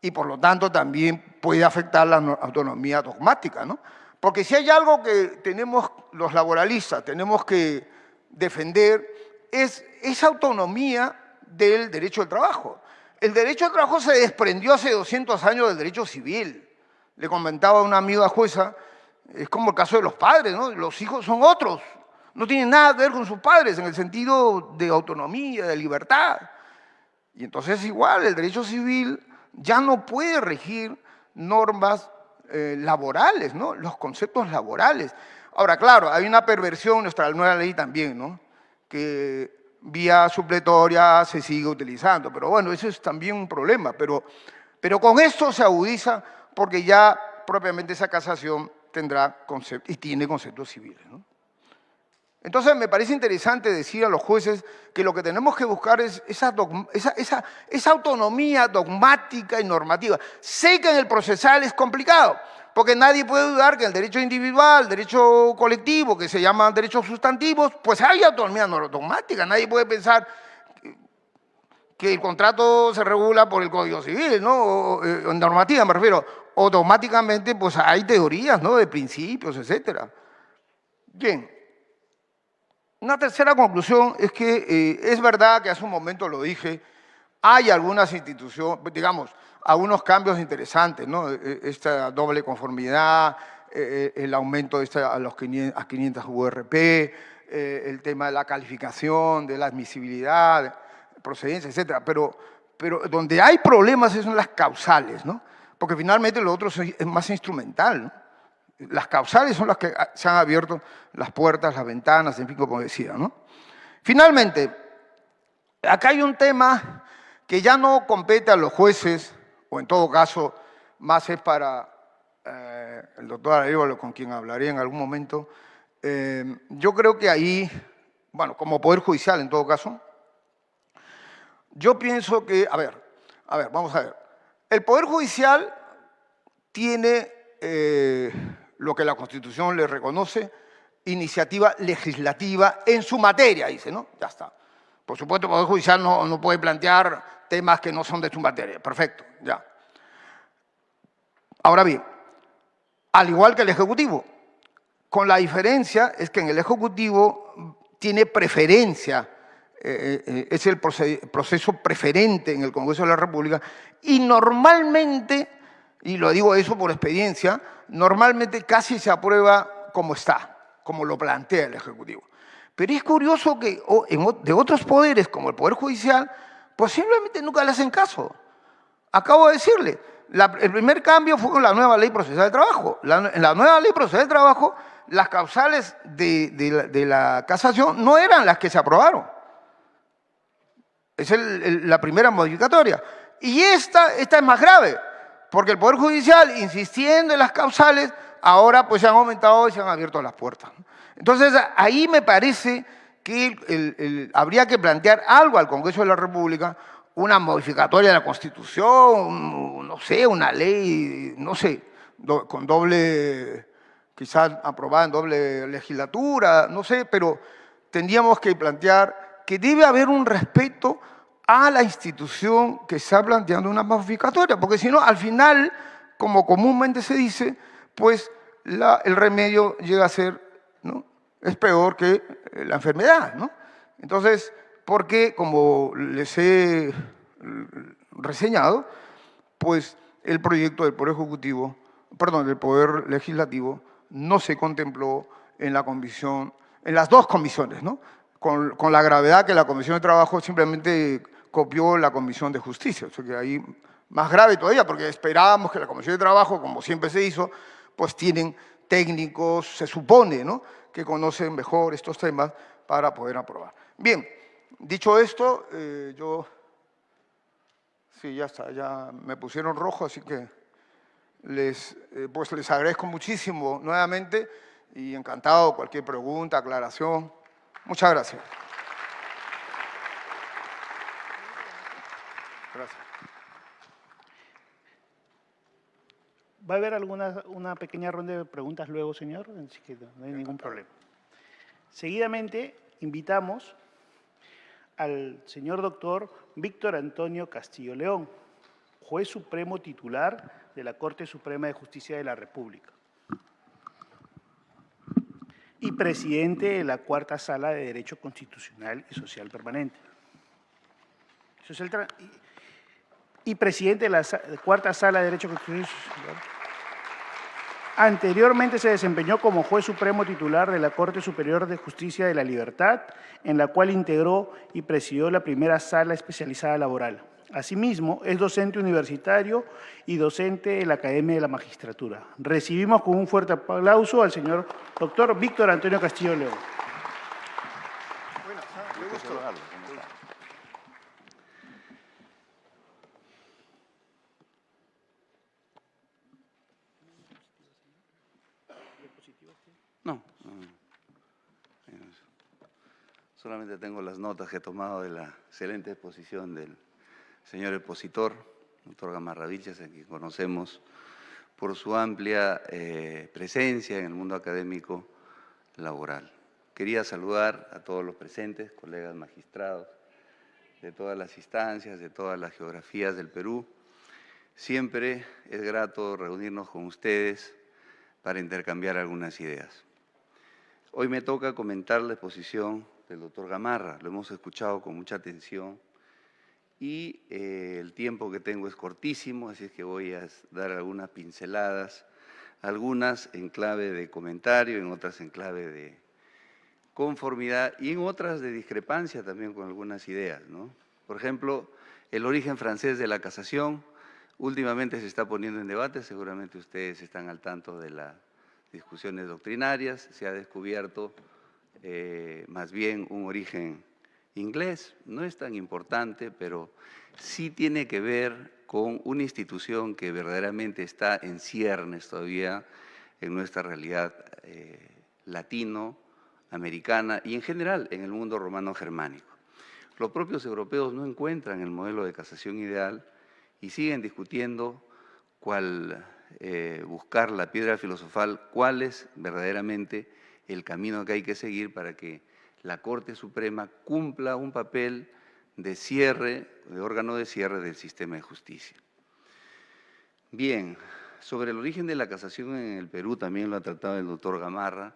y por lo tanto también puede afectar la autonomía dogmática, ¿no? Porque si hay algo que tenemos los laboralistas, tenemos que defender, es esa autonomía del derecho al trabajo. El derecho al trabajo se desprendió hace 200 años del derecho civil. Le comentaba a una amiga jueza, es como el caso de los padres, ¿no? Los hijos son otros, no tienen nada que ver con sus padres en el sentido de autonomía, de libertad. Y entonces igual, el derecho civil ya no puede regir normas laborales, ¿no? Los conceptos laborales. Ahora, claro, hay una perversión en nuestra nueva ley también, ¿no? que vía supletoria se sigue utilizando. Pero bueno, eso es también un problema. Pero con esto se agudiza porque ya propiamente esa casación tendrá concepto y tiene conceptos civiles, ¿no? Entonces me parece interesante decir a los jueces que lo que tenemos que buscar es esa autonomía dogmática y normativa. Sé que en el procesal es complicado, porque nadie puede dudar que el derecho individual, el derecho colectivo, que se llaman derechos sustantivos, pues hay autonomía dogmática. Nadie puede pensar que el contrato se regula por el Código Civil, ¿no? O normativa, me refiero. O dogmáticamente, pues hay teorías, ¿no? De principios, etcétera. Bien. Una tercera conclusión es que es verdad que hace un momento lo dije, hay algunas instituciones, digamos, algunos cambios interesantes, ¿no? Esta doble conformidad, el aumento a 500 URP, el tema de la calificación, de la admisibilidad, procedencia, etcétera. Pero donde hay problemas son las causales, ¿no? Porque finalmente lo otro es más instrumental, ¿no? Las causales son las que se han abierto las puertas, las ventanas, en fin, como decía, ¿no? Finalmente, acá hay un tema que ya no compete a los jueces, o en todo caso, más es para el doctor Arévalo, con quien hablaré en algún momento. Yo creo que ahí, bueno, como Poder Judicial en todo caso, yo pienso que, a ver, vamos a ver. El Poder Judicial tiene lo que la Constitución le reconoce, iniciativa legislativa en su materia, dice, ¿no? Ya está. Por supuesto, el Poder Judicial no puede plantear temas que no son de su materia. Perfecto, ya. Ahora bien, al igual que el Ejecutivo, con la diferencia es que en el Ejecutivo tiene preferencia, es el proceso preferente en el Congreso de la República, y normalmente, y lo digo eso por experiencia, normalmente casi se aprueba como está, como lo plantea el Ejecutivo. Pero es curioso que de otros poderes, como el Poder Judicial, posiblemente nunca le hacen caso. Acabo de decirle, el primer cambio fue con la nueva Ley Procesal del Trabajo. En la nueva Ley Procesal del Trabajo, las causales de la casación no eran las que se aprobaron. Es la primera modificatoria. Y esta es más grave, porque el Poder Judicial, insistiendo en las causales, ahora pues se han aumentado y se han abierto las puertas. Entonces, ahí me parece que habría que plantear algo al Congreso de la República, una modificatoria de la Constitución, no sé, una ley, no sé, con doble, quizás aprobada en doble legislatura, no sé, pero tendríamos que plantear que debe haber un respeto a la institución que está planteando una modificatoria, porque si no, al final, como comúnmente se dice, pues el remedio llega a ser, ¿no? Es peor que la enfermedad, ¿no? Entonces, porque, como les he reseñado, pues el proyecto del Poder Ejecutivo, perdón, del Poder Legislativo no se contempló en la comisión, en las dos comisiones, ¿no? Con la gravedad que la Comisión de Trabajo simplemente copió la Comisión de Justicia. O sea que ahí más grave todavía, porque esperábamos que la Comisión de Trabajo, como siempre se hizo, pues tienen técnicos, se supone, ¿no?, que conocen mejor estos temas para poder aprobar. Bien, dicho esto, sí, ya está, ya me pusieron rojo, así que pues les agradezco muchísimo nuevamente y encantado cualquier pregunta, aclaración. Muchas gracias. Gracias. ¿Va a haber una pequeña ronda de preguntas luego, señor? Así que no hay ningún problema. Seguidamente, invitamos al señor doctor Víctor Antonio Castillo León, juez supremo titular de la Corte Suprema de Justicia de la República y presidente de la Cuarta Sala de Derecho Constitucional y Social Permanente. Y presidente de la Cuarta Sala de Derecho Constitucional y Social. Anteriormente se desempeñó como juez supremo titular de la Corte Superior de Justicia de la Libertad, en la cual integró y presidió la primera sala especializada laboral. Asimismo, es docente universitario y docente de la Academia de la Magistratura. Recibimos con un fuerte aplauso al señor doctor Víctor Antonio Castillo León. Buenas tardes. No. Solamente tengo las notas que he tomado de la excelente exposición del señor expositor, doctor Gamarra Vilches, a quien conocemos por su amplia presencia en el mundo académico laboral. Quería saludar a todos los presentes, colegas magistrados, de todas las instancias, de todas las geografías del Perú. Siempre es grato reunirnos con ustedes para intercambiar algunas ideas. Hoy me toca comentar la exposición del doctor Gamarra, lo hemos escuchado con mucha atención y el tiempo que tengo es cortísimo, así es que voy a dar algunas pinceladas, algunas en clave de comentario, en otras en clave de conformidad y en otras de discrepancia también con algunas ideas, ¿no? Por ejemplo, el origen francés de la casación últimamente se está poniendo en debate, seguramente ustedes están al tanto de las discusiones doctrinarias, se ha descubierto más bien un origen inglés, no es tan importante, pero sí tiene que ver con una institución que verdaderamente está en ciernes todavía en nuestra realidad latinoamericana y en general en el mundo romano-germánico. Los propios europeos no encuentran el modelo de casación ideal y siguen discutiendo cuál buscar la piedra filosofal, cuál es verdaderamente el camino que hay que seguir para que la Corte Suprema cumpla un papel de cierre, de órgano de cierre del sistema de justicia. Bien, sobre el origen de la casación en el Perú también lo ha tratado el doctor Gamarra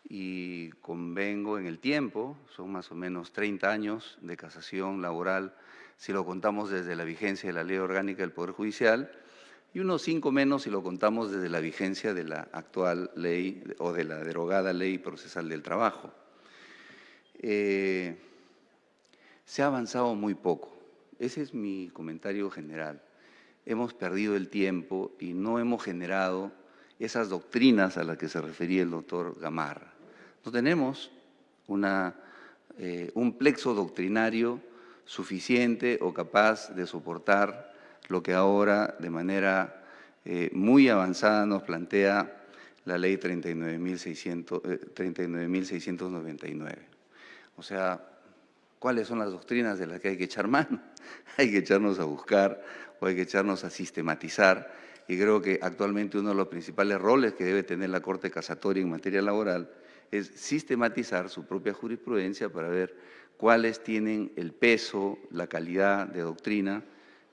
y convengo en el tiempo, son más o menos 30 años de casación laboral si lo contamos desde la vigencia de la Ley Orgánica del Poder Judicial, y unos 5 menos si lo contamos desde la vigencia de la actual ley o de la derogada Ley Procesal del Trabajo. Se ha avanzado muy poco. Ese es mi comentario general. Hemos perdido el tiempo y no hemos generado esas doctrinas a las que se refería el doctor Gamarra. No tenemos un plexo doctrinario suficiente o capaz de soportar lo que ahora de manera muy avanzada nos plantea la Ley 39.699. O sea, ¿cuáles son las doctrinas de las que hay que echar mano? Hay que echarnos a buscar o hay que echarnos a sistematizar, y creo que actualmente uno de los principales roles que debe tener la Corte Casatoria en materia laboral es sistematizar su propia jurisprudencia para ver cuáles tienen el peso, la calidad de doctrina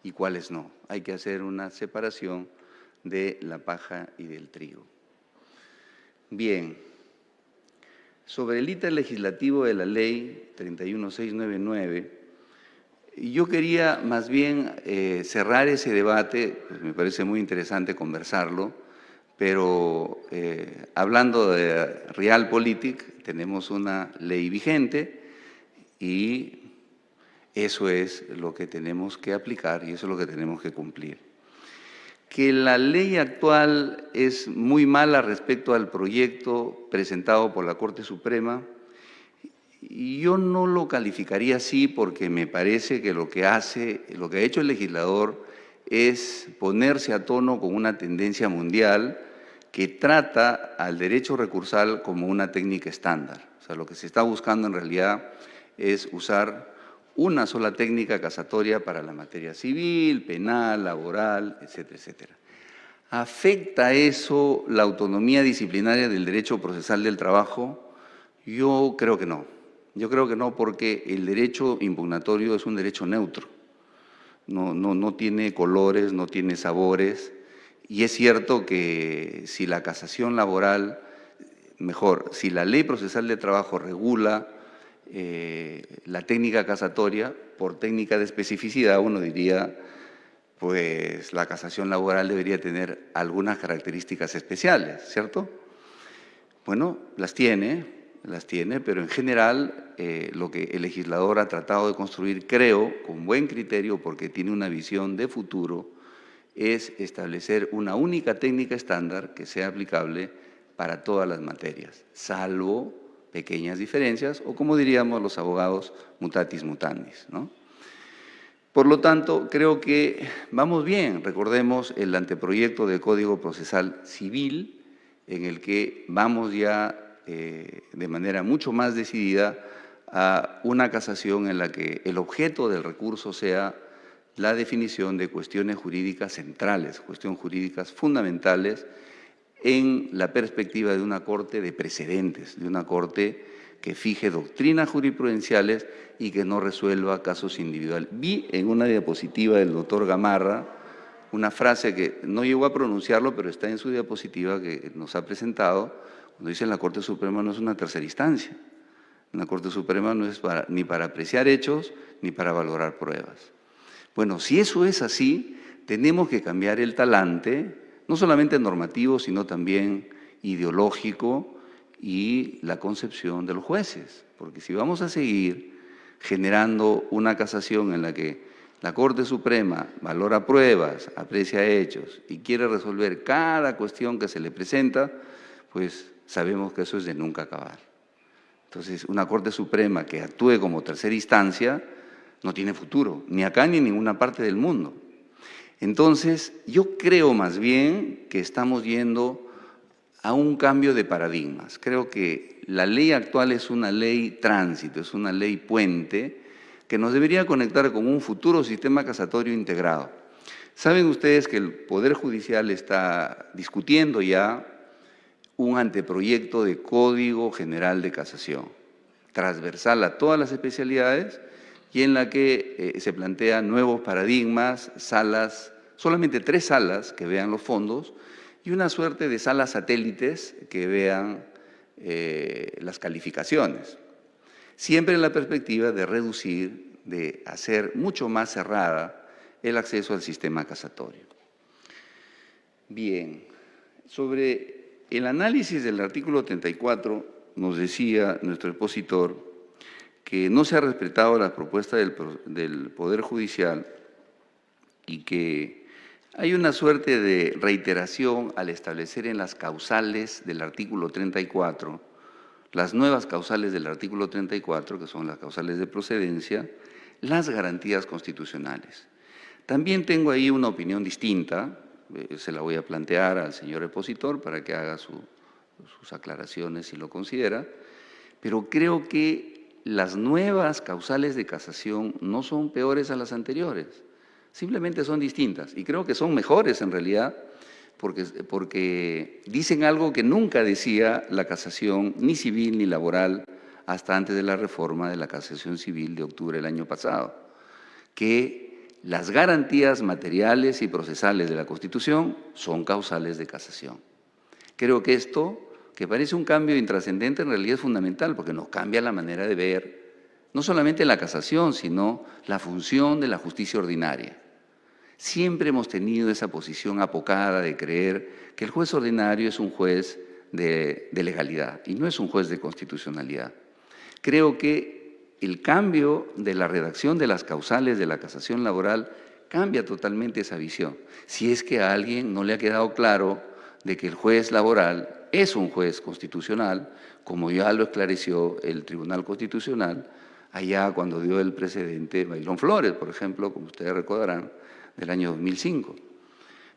y cuáles no. Hay que hacer una separación de la paja y del trigo. Bien, sobre el íter legislativo de la Ley 31699, yo quería más bien cerrar ese debate, pues me parece muy interesante conversarlo, pero hablando de Realpolitik, tenemos una ley vigente y eso es lo que tenemos que aplicar y eso es lo que tenemos que cumplir. Que la ley actual es muy mala respecto al proyecto presentado por la Corte Suprema, y yo no lo calificaría así porque me parece que lo que ha hecho el legislador es ponerse a tono con una tendencia mundial que trata al derecho recursal como una técnica estándar. O sea, lo que se está buscando en realidad es usar una sola técnica casatoria para la materia civil, penal, laboral, etcétera, etcétera. ¿Afecta eso la autonomía disciplinaria del derecho procesal del trabajo? Yo creo que no. Yo creo que no, porque el derecho impugnatorio es un derecho neutro. No tiene colores, no tiene sabores. Y es cierto que si la casación laboral, si la ley procesal de trabajo regula la técnica casatoria, por técnica de especificidad, uno diría, pues la casación laboral debería tener algunas características especiales, ¿cierto? Bueno, las tiene, pero en general lo que el legislador ha tratado de construir, creo, con buen criterio, porque tiene una visión de futuro, es establecer una única técnica estándar que sea aplicable para todas las materias, salvo pequeñas diferencias, o como diríamos los abogados, mutatis mutandis, ¿no? Por lo tanto, creo que vamos bien. Recordemos el anteproyecto de Código Procesal Civil, en el que vamos ya de manera mucho más decidida a una casación en la que el objeto del recurso sea la definición de cuestiones jurídicas centrales, cuestiones jurídicas fundamentales en la perspectiva de una corte de precedentes, de una corte que fije doctrinas jurisprudenciales y que no resuelva casos individuales. Vi en una diapositiva del doctor Gamarra una frase que no llegó a pronunciarlo, pero está en su diapositiva que nos ha presentado, cuando dice la Corte Suprema no es una tercera instancia. La Corte Suprema no es ni para apreciar hechos ni para valorar pruebas. Bueno, si eso es así, tenemos que cambiar el talante, no solamente normativo, sino también ideológico y la concepción de los jueces. Porque si vamos a seguir generando una casación en la que la Corte Suprema valora pruebas, aprecia hechos y quiere resolver cada cuestión que se le presenta, pues sabemos que eso es de nunca acabar. Entonces, una Corte Suprema que actúe como tercera instancia no tiene futuro, ni acá ni en ninguna parte del mundo. Entonces, yo creo más bien que estamos yendo a un cambio de paradigmas. Creo que la ley actual es una ley tránsito, es una ley puente que nos debería conectar con un futuro sistema casatorio integrado. Saben ustedes que el Poder Judicial está discutiendo ya un anteproyecto de Código General de Casación, transversal a todas las especialidades y en la que se plantean nuevos paradigmas, salas, solamente 3 salas que vean los fondos y una suerte de salas satélites que vean las calificaciones. Siempre en la perspectiva de reducir, de hacer mucho más cerrada el acceso al sistema casatorio. Bien, sobre el análisis del artículo 34 nos decía nuestro expositor que no se ha respetado la propuesta del Poder Judicial y que hay una suerte de reiteración al establecer en las causales del artículo 34, las nuevas causales del artículo 34, que son las causales de procedencia, las garantías constitucionales. También tengo ahí una opinión distinta, se la voy a plantear al señor expositor para que haga sus aclaraciones si lo considera, pero creo que las nuevas causales de casación no son peores a las anteriores, simplemente son distintas y creo que son mejores en realidad porque dicen algo que nunca decía la casación ni civil ni laboral hasta antes de la reforma de la casación civil de octubre del año pasado, que las garantías materiales y procesales de la Constitución son causales de casación. Creo que esto, que parece un cambio intrascendente, en realidad es fundamental porque nos cambia la manera de ver no solamente la casación, sino la función de la justicia ordinaria. Siempre hemos tenido esa posición apocada de creer que el juez ordinario es un juez de legalidad y no es un juez de constitucionalidad. Creo que el cambio de la redacción de las causales de la casación laboral cambia totalmente esa visión. Si es que a alguien no le ha quedado claro de que el juez laboral es un juez constitucional, como ya lo esclareció el Tribunal Constitucional, allá cuando dio el precedente Bailón Flores, por ejemplo, como ustedes recordarán, del año 2005.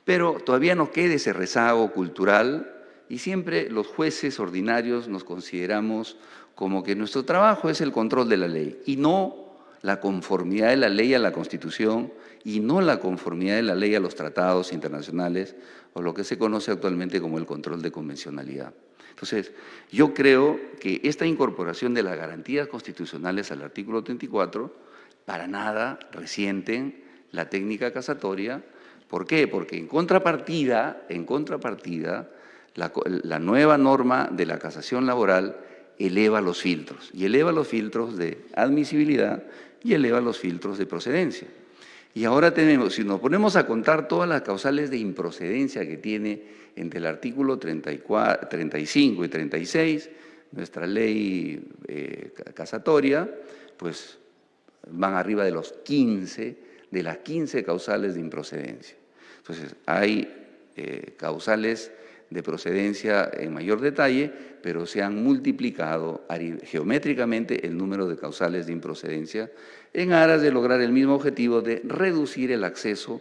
Pero todavía nos queda ese rezago cultural y siempre los jueces ordinarios nos consideramos como que nuestro trabajo es el control de la ley y no la conformidad de la ley a la Constitución y no la conformidad de la ley a los tratados internacionales o lo que se conoce actualmente como el control de convencionalidad. Entonces, yo creo que esta incorporación de las garantías constitucionales al artículo 34 para nada resienten la técnica casatoria. ¿Por qué? Porque en contrapartida, la nueva norma de la casación laboral eleva los filtros, y eleva los filtros de admisibilidad y eleva los filtros de procedencia. Y ahora tenemos, si nos ponemos a contar todas las causales de improcedencia que tiene entre el artículo 35 y 36, nuestra ley casatoria, pues van arriba de los 15, de las 15 causales de improcedencia. Entonces, hay causales de procedencia en mayor detalle, pero se han multiplicado geométricamente el número de causales de improcedencia en aras de lograr el mismo objetivo de reducir el acceso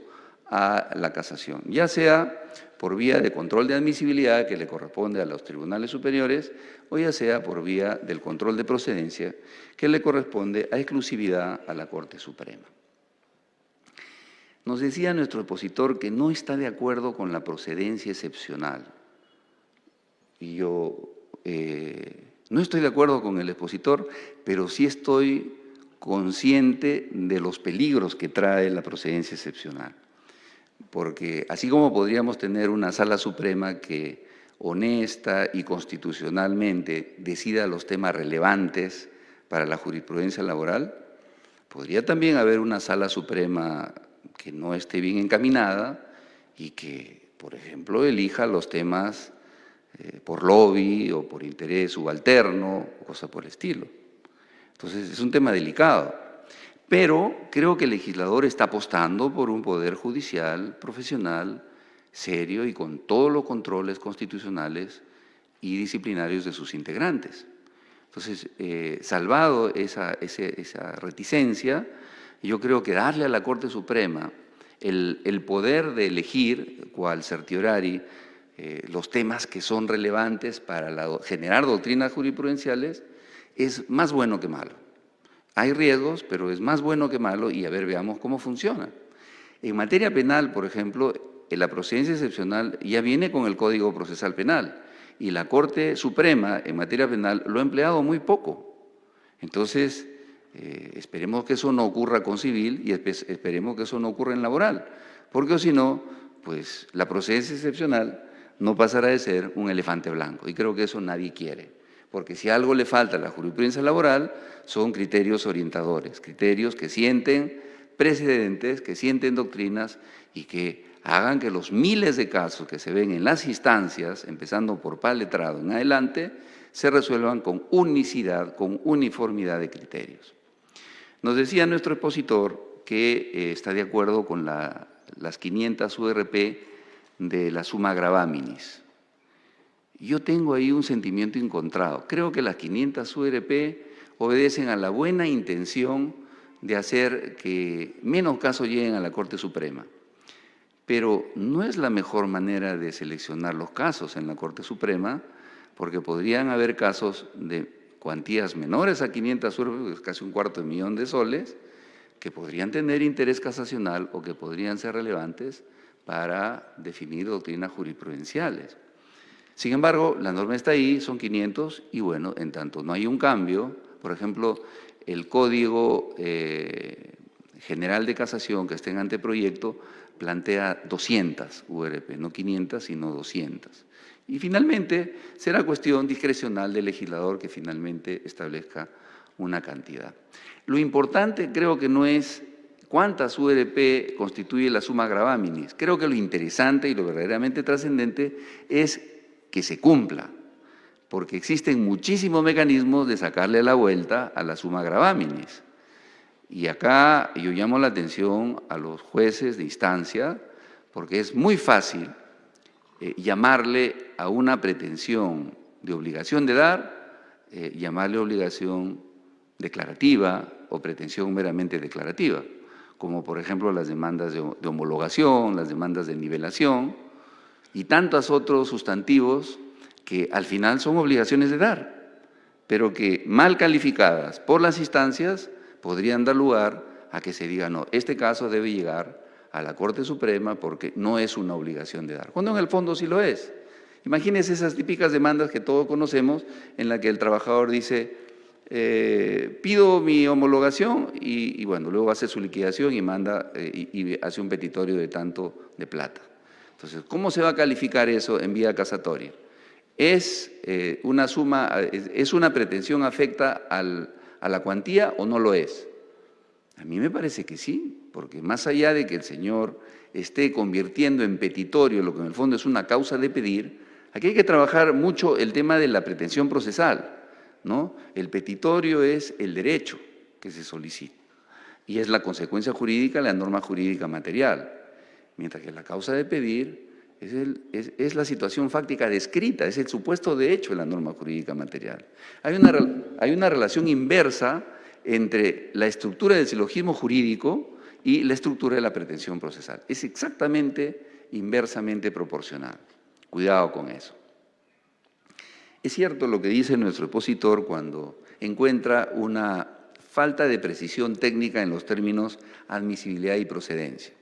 a la casación, ya sea por vía de control de admisibilidad que le corresponde a los tribunales superiores o ya sea por vía del control de procedencia que le corresponde a exclusividad a la Corte Suprema. Nos decía nuestro expositor que no está de acuerdo con la procedencia excepcional. Y yo no estoy de acuerdo con el expositor, pero sí estoy consciente de los peligros que trae la procedencia excepcional. Porque así como podríamos tener una Sala Suprema que honesta y constitucionalmente decida los temas relevantes para la jurisprudencia laboral, podría también haber una Sala Suprema que no esté bien encaminada y que, por ejemplo, elija los temas por lobby o por interés subalterno o cosas por el estilo. Entonces, es un tema delicado. Pero creo que el legislador está apostando por un poder judicial profesional, serio y con todos los controles constitucionales y disciplinarios de sus integrantes. Entonces, salvado esa reticencia, yo creo que darle a la Corte Suprema el poder de elegir, cual certiorari, los temas que son relevantes para generar doctrinas jurisprudenciales, es más bueno que malo. Hay riesgos, pero es más bueno que malo y a ver, veamos cómo funciona. En materia penal, por ejemplo, la procedencia excepcional ya viene con el Código Procesal Penal y la Corte Suprema en materia penal lo ha empleado muy poco. Entonces, esperemos que eso no ocurra con civil y esperemos que eso no ocurra en laboral, porque si no, pues la procedencia excepcional no pasará de ser un elefante blanco y creo que eso nadie quiere. Porque si algo le falta a la jurisprudencia laboral son criterios orientadores, criterios que sienten precedentes, que sienten doctrinas y que hagan que los miles de casos que se ven en las instancias, empezando por par letrado en adelante, se resuelvan con unicidad, con uniformidad de criterios. Nos decía nuestro expositor que está de acuerdo con las 500 URP de la summa gravaminis. Yo tengo ahí un sentimiento encontrado. Creo que las 500 URP obedecen a la buena intención de hacer que menos casos lleguen a la Corte Suprema. Pero no es la mejor manera de seleccionar los casos en la Corte Suprema, porque podrían haber casos de cuantías menores a 500 URP, es casi $250,000 de soles, que podrían tener interés casacional o que podrían ser relevantes para definir doctrinas jurisprudenciales. Sin embargo, la norma está ahí, son 500 y bueno, en tanto no hay un cambio, por ejemplo, el Código General de Casación que está en anteproyecto plantea 200 URP, no 500 sino 200. Y finalmente será cuestión discrecional del legislador que finalmente establezca una cantidad. Lo importante creo que no es cuántas URP constituye la summa gravaminis, creo que lo interesante y lo verdaderamente trascendente es que se cumpla, porque existen muchísimos mecanismos de sacarle la vuelta a la summa gravaminis. Y acá yo llamo la atención a los jueces de instancia, porque es muy fácil llamarle a una pretensión de obligación de dar, llamarle obligación declarativa o pretensión meramente declarativa, como por ejemplo las demandas de homologación, las demandas de nivelación, y tantos otros sustantivos que al final son obligaciones de dar, pero que mal calificadas por las instancias podrían dar lugar a que se diga, no, este caso debe llegar a la Corte Suprema porque no es una obligación de dar, cuando en el fondo sí lo es. Imagínense esas típicas demandas que todos conocemos en la que el trabajador dice, pido mi homologación y bueno, luego hace su liquidación y manda y hace un petitorio de tanto de plata. Entonces, ¿cómo se va a calificar eso en vía casatoria? ¿Es una pretensión afecta a la cuantía o no lo es? A mí me parece que sí, porque más allá de que el señor esté convirtiendo en petitorio lo que en el fondo es una causa de pedir, aquí hay que trabajar mucho el tema de la pretensión procesal, ¿no? El petitorio es el derecho que se solicita y es la consecuencia jurídica, la norma jurídica material. Mientras que la causa de pedir es la situación fáctica descrita, es el supuesto de hecho de la norma jurídica material. Hay una relación inversa entre la estructura del silogismo jurídico y la estructura de la pretensión procesal. Es exactamente inversamente proporcional. Cuidado con eso. Es cierto lo que dice nuestro expositor cuando encuentra una falta de precisión técnica en los términos admisibilidad y procedencia.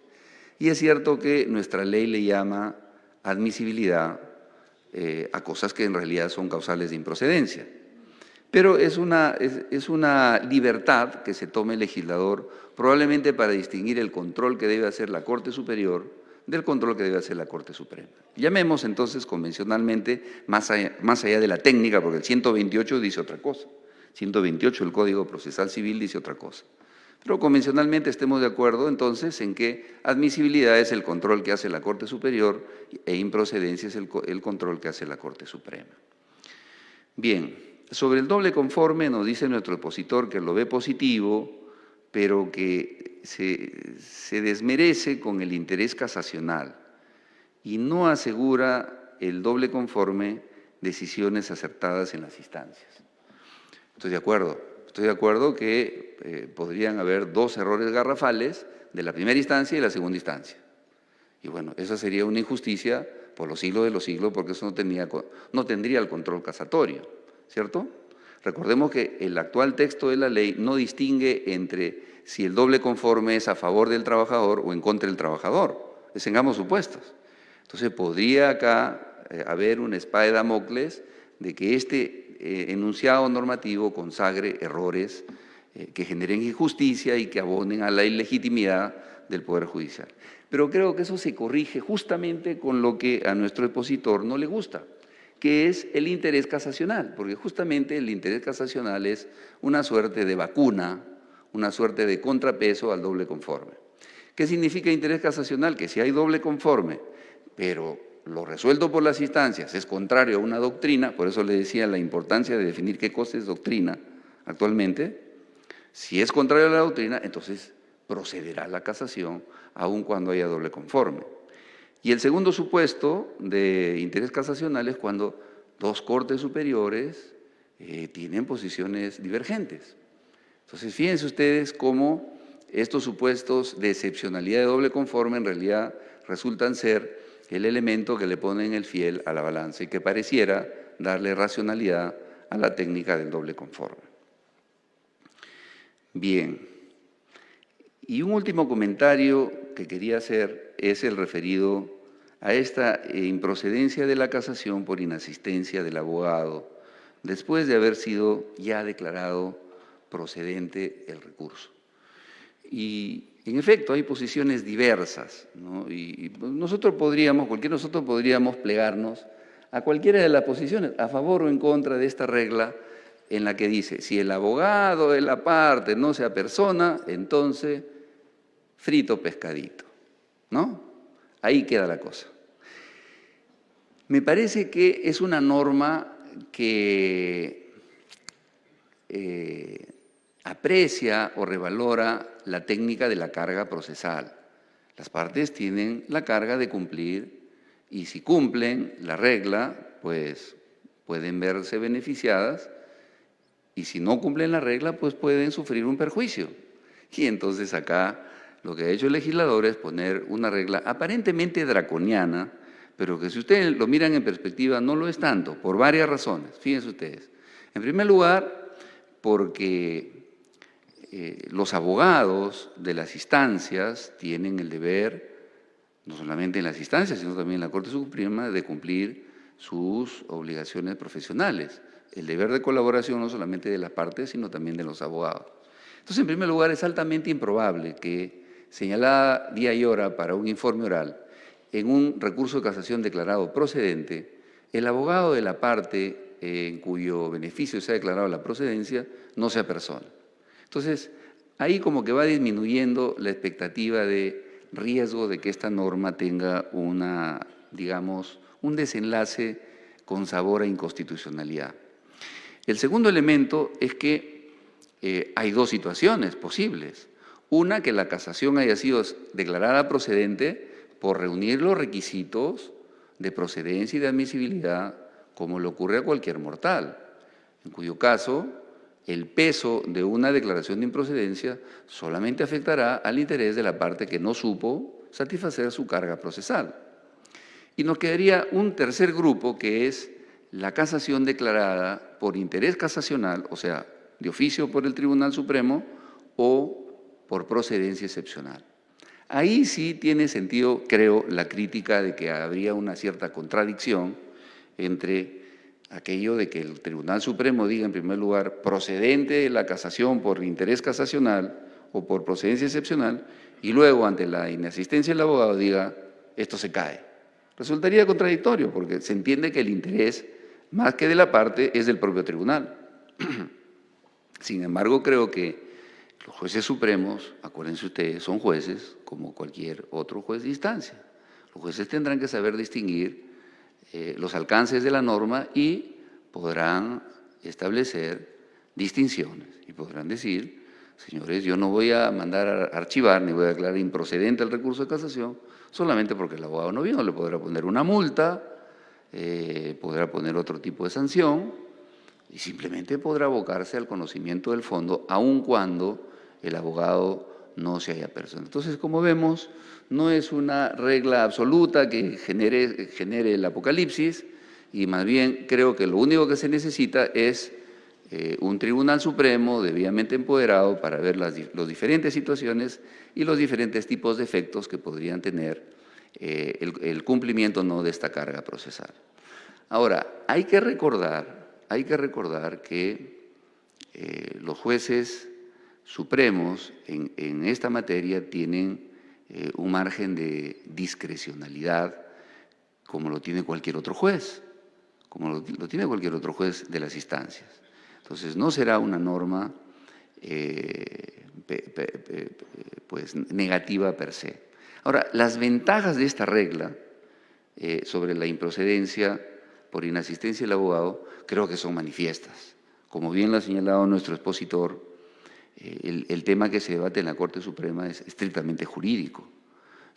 Y es cierto que nuestra ley le llama admisibilidad a cosas que en realidad son causales de improcedencia. Pero es una libertad que se toma el legislador probablemente para distinguir el control que debe hacer la Corte Superior del control que debe hacer la Corte Suprema. Llamemos entonces convencionalmente, más allá de la técnica, porque el 128 dice otra cosa. 128 del Código Procesal Civil dice otra cosa. Pero convencionalmente estemos de acuerdo entonces en que admisibilidad es el control que hace la Corte Superior e improcedencia es el control que hace la Corte Suprema. Bien, sobre el doble conforme nos dice nuestro expositor que lo ve positivo, pero que se desmerece con el interés casacional y no asegura el doble conforme decisiones acertadas en las instancias. Estoy de acuerdo que podrían haber dos errores garrafales de la primera instancia y la segunda instancia. Y bueno, esa sería una injusticia por los siglos de los siglos porque eso no tendría el control casatorio, ¿cierto? Recordemos que el actual texto de la ley no distingue entre si el doble conforme es a favor del trabajador o en contra del trabajador, es en ambos supuestos. Entonces podría acá haber una espada de Damocles de que este enunciado normativo consagre errores que generen injusticia y que abonen a la ilegitimidad del Poder Judicial. Pero creo que eso se corrige justamente con lo que a nuestro expositor no le gusta, que es el interés casacional, porque justamente el interés casacional es una suerte de vacuna, una suerte de contrapeso al doble conforme. ¿Qué significa interés casacional? Que si hay doble conforme, pero lo resuelto por las instancias es contrario a una doctrina, por eso le decía la importancia de definir qué cosa es doctrina actualmente. Si es contrario a la doctrina, entonces procederá la casación aun cuando haya doble conforme. Y el segundo supuesto de interés casacional es cuando dos cortes superiores tienen posiciones divergentes. Entonces, fíjense ustedes cómo estos supuestos de excepcionalidad de doble conforme en realidad resultan ser el elemento que le ponen el fiel a la balanza y que pareciera darle racionalidad a la técnica del doble conforme. Bien, y un último comentario que quería hacer es el referido a esta improcedencia de la casación por inasistencia del abogado después de haber sido ya declarado procedente el recurso. Y en efecto hay posiciones diversas, ¿no? Y cualquiera de nosotros podríamos plegarnos a cualquiera de las posiciones, a favor o en contra de esta regla en la que dice, si el abogado de la parte no se apersona, entonces frito pescadito, ¿no? Ahí queda la cosa. Me parece que es una norma que aprecia o revalora la técnica de la carga procesal. Las partes tienen la carga de cumplir y si cumplen la regla, pues pueden verse beneficiadas y si no cumplen la regla, pues pueden sufrir un perjuicio. Y entonces acá lo que ha hecho el legislador es poner una regla aparentemente draconiana, pero que si ustedes lo miran en perspectiva no lo es tanto, por varias razones. Fíjense ustedes. En primer lugar, porque los abogados de las instancias tienen el deber, no solamente en las instancias, sino también en la Corte Suprema, de cumplir sus obligaciones profesionales. El deber de colaboración no solamente de las partes, sino también de los abogados. Entonces, en primer lugar, es altamente improbable que, señalada día y hora para un informe oral, en un recurso de casación declarado procedente, el abogado de la parte en cuyo beneficio se ha declarado la procedencia no se apersona. Entonces, ahí como que va disminuyendo la expectativa de riesgo de que esta norma tenga un desenlace con sabor a inconstitucionalidad. El segundo elemento es que hay dos situaciones posibles. Una, que la casación haya sido declarada procedente por reunir los requisitos de procedencia y de admisibilidad, como le ocurre a cualquier mortal, en cuyo caso el peso de una declaración de improcedencia solamente afectará al interés de la parte que no supo satisfacer su carga procesal. Y nos quedaría un tercer grupo, que es la casación declarada por interés casacional, o sea, de oficio por el Tribunal Supremo o por procedencia excepcional. Ahí sí tiene sentido, creo, la crítica de que habría una cierta contradicción entre aquello de que el Tribunal Supremo diga, en primer lugar, procedente de la casación por interés casacional o por procedencia excepcional, y luego, ante la inasistencia del abogado, diga, esto se cae. Resultaría contradictorio, porque se entiende que el interés, más que de la parte, es del propio tribunal. Sin embargo, creo que los jueces supremos, acuérdense ustedes, son jueces como cualquier otro juez de instancia. Los jueces tendrán que saber distinguir los alcances de la norma y podrán establecer distinciones y podrán decir, señores, yo no voy a mandar a archivar ni voy a declarar improcedente el recurso de casación solamente porque el abogado no vino, le podrá poner una multa, podrá poner otro tipo de sanción y simplemente podrá abocarse al conocimiento del fondo aun cuando el abogado no se haya personado. Entonces, como vemos, no es una regla absoluta que genere el apocalipsis y más bien creo que lo único que se necesita es un Tribunal Supremo debidamente empoderado para ver las diferentes situaciones y los diferentes tipos de efectos que podrían tener el cumplimiento no de esta carga procesal. Ahora, hay que recordar que los jueces supremos en esta materia tienen un margen de discrecionalidad como lo tiene cualquier otro juez, como lo tiene cualquier otro juez de las instancias. Entonces, no será una norma pues, negativa per se. Ahora, las ventajas de esta regla sobre la improcedencia por inasistencia del abogado creo que son manifiestas. Como bien lo ha señalado nuestro expositor, el tema que se debate en la Corte Suprema es estrictamente jurídico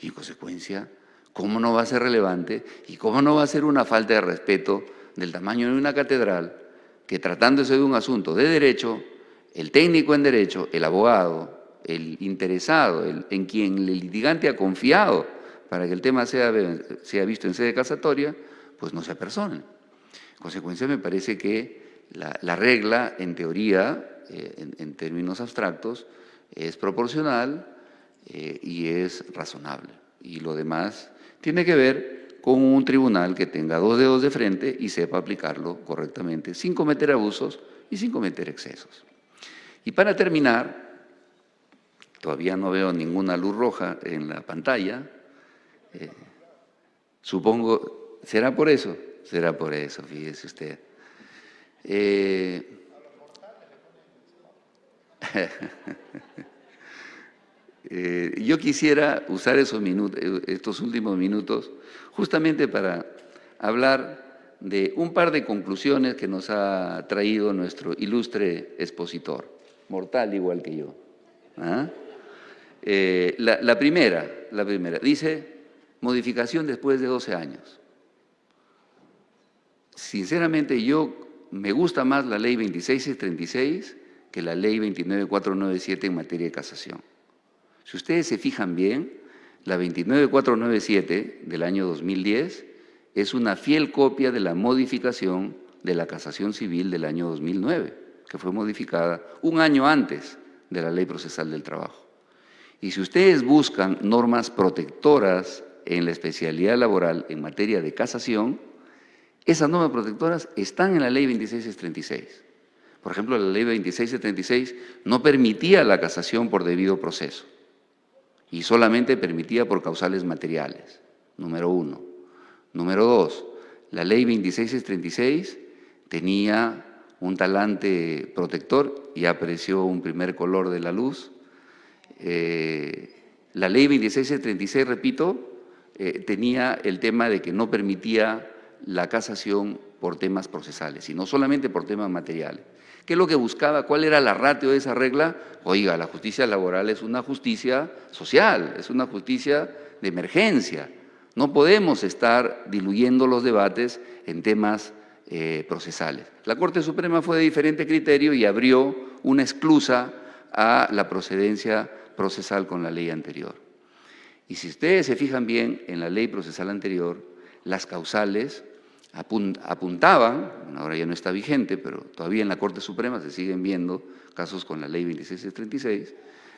y, en consecuencia, ¿cómo no va a ser relevante y cómo no va a ser una falta de respeto del tamaño de una catedral que, tratándose de un asunto de derecho, el técnico en derecho, el abogado, el interesado, en quien el litigante ha confiado para que el tema sea visto en sede casatoria, pues no se apersone? En consecuencia, me parece que la regla, en teoría, en términos abstractos, es proporcional y es razonable. Y lo demás tiene que ver con un tribunal que tenga dos dedos de frente y sepa aplicarlo correctamente, sin cometer abusos y sin cometer excesos. Y para terminar, todavía no veo ninguna luz roja en la pantalla, supongo, será por eso, fíjese usted. Yo quisiera usar estos últimos minutos justamente para hablar de un par de conclusiones que nos ha traído nuestro ilustre expositor, mortal igual que yo. La primera, dice modificación después de 12 años. Sinceramente, me gusta más la ley 26636 que la ley 29497 en materia de casación. Si ustedes se fijan bien, la 29497 del año 2010 es una fiel copia de la modificación de la casación civil del año 2009, que fue modificada un año antes de la Ley Procesal del Trabajo. Y si ustedes buscan normas protectoras en la especialidad laboral en materia de casación, esas normas protectoras están en la Ley 26636. Por ejemplo, la Ley 26636 no permitía la casación por debido proceso y solamente permitía por causales materiales, número uno. Número dos, la Ley 26636 tenía un talante protector, y apareció un primer color de la luz. La Ley 26636, repito, tenía el tema de que no permitía la casación por temas procesales, sino solamente por temas materiales. ¿Qué es lo que buscaba? ¿Cuál era la ratio de esa regla? Oiga, la justicia laboral es una justicia social, es una justicia de emergencia. No podemos estar diluyendo los debates en temas procesales. La Corte Suprema fue de diferente criterio y abrió una esclusa a la procedencia procesal con la ley anterior. Y si ustedes se fijan bien en la ley procesal anterior, las causales apuntaban, ahora ya no está vigente, pero todavía en la Corte Suprema se siguen viendo casos con la ley 2636,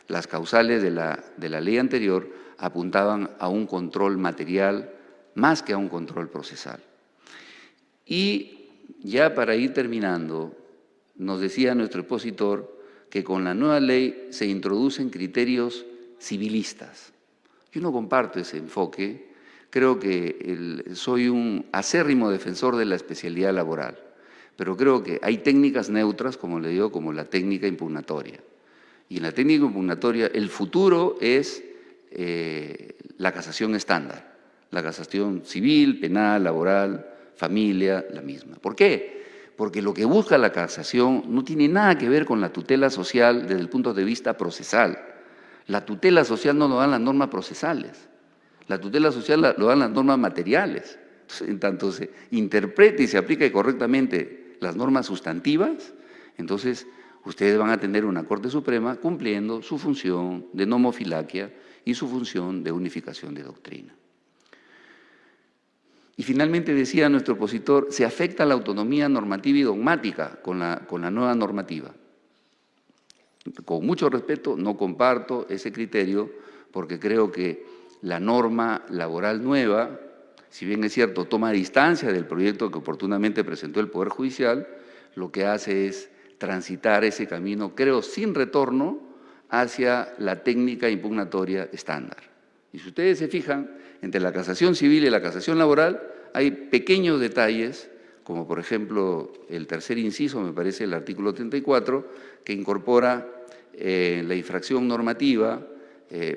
las causales de la ley anterior apuntaban a un control material más que a un control procesal. Y ya para ir terminando, nos decía nuestro expositor que con la nueva ley se introducen criterios civilistas. Yo no comparto ese enfoque, creo que soy un acérrimo defensor de la especialidad laboral, pero creo que hay técnicas neutras, como le digo, como la técnica impugnatoria. Y en la técnica impugnatoria el futuro es la casación estándar, la casación civil, penal, laboral, familia, la misma. ¿Por qué? Porque lo que busca la casación no tiene nada que ver con la tutela social desde el punto de vista procesal. La tutela social no lo dan las normas procesales, la tutela social lo dan las normas materiales. Entonces, en tanto se interprete y se aplique correctamente las normas sustantivas, entonces ustedes van a tener una Corte Suprema cumpliendo su función de nomofilaquia y su función de unificación de doctrina. Y finalmente decía nuestro opositor, se afecta la autonomía normativa y dogmática con la nueva normativa. Con mucho respeto, no comparto ese criterio porque creo que la norma laboral nueva, si bien es cierto, toma distancia del proyecto que oportunamente presentó el Poder Judicial, lo que hace es transitar ese camino, creo, sin retorno hacia la técnica impugnatoria estándar. Y si ustedes se fijan, entre la casación civil y la casación laboral hay pequeños detalles, como por ejemplo el tercer inciso, me parece el artículo 34, que incorpora la infracción normativa,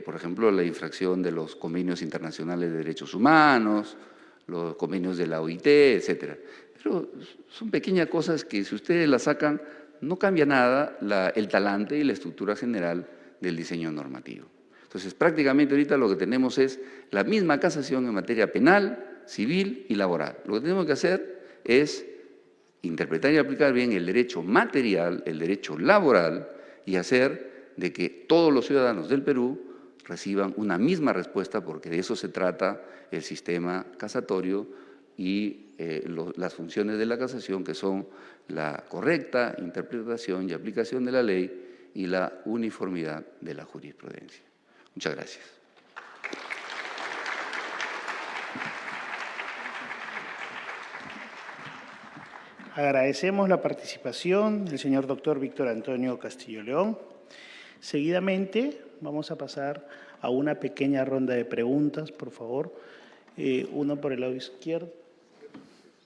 por ejemplo, la infracción de los convenios internacionales de derechos humanos, los convenios de la OIT, etcétera. Pero son pequeñas cosas que si ustedes las sacan, no cambia nada el talante y la estructura general del diseño normativo. Entonces, prácticamente ahorita lo que tenemos es la misma casación en materia penal, civil y laboral. Lo que tenemos que hacer es interpretar y aplicar bien el derecho material, el derecho laboral y hacer de que todos los ciudadanos del Perú reciban una misma respuesta, porque de eso se trata el sistema casatorio y las funciones de la casación, que son la correcta interpretación y aplicación de la ley y la uniformidad de la jurisprudencia. Muchas gracias. Agradecemos la participación del señor doctor Víctor Antonio Castillo León. Seguidamente vamos a pasar a una pequeña ronda de preguntas, por favor. Uno por el lado izquierdo.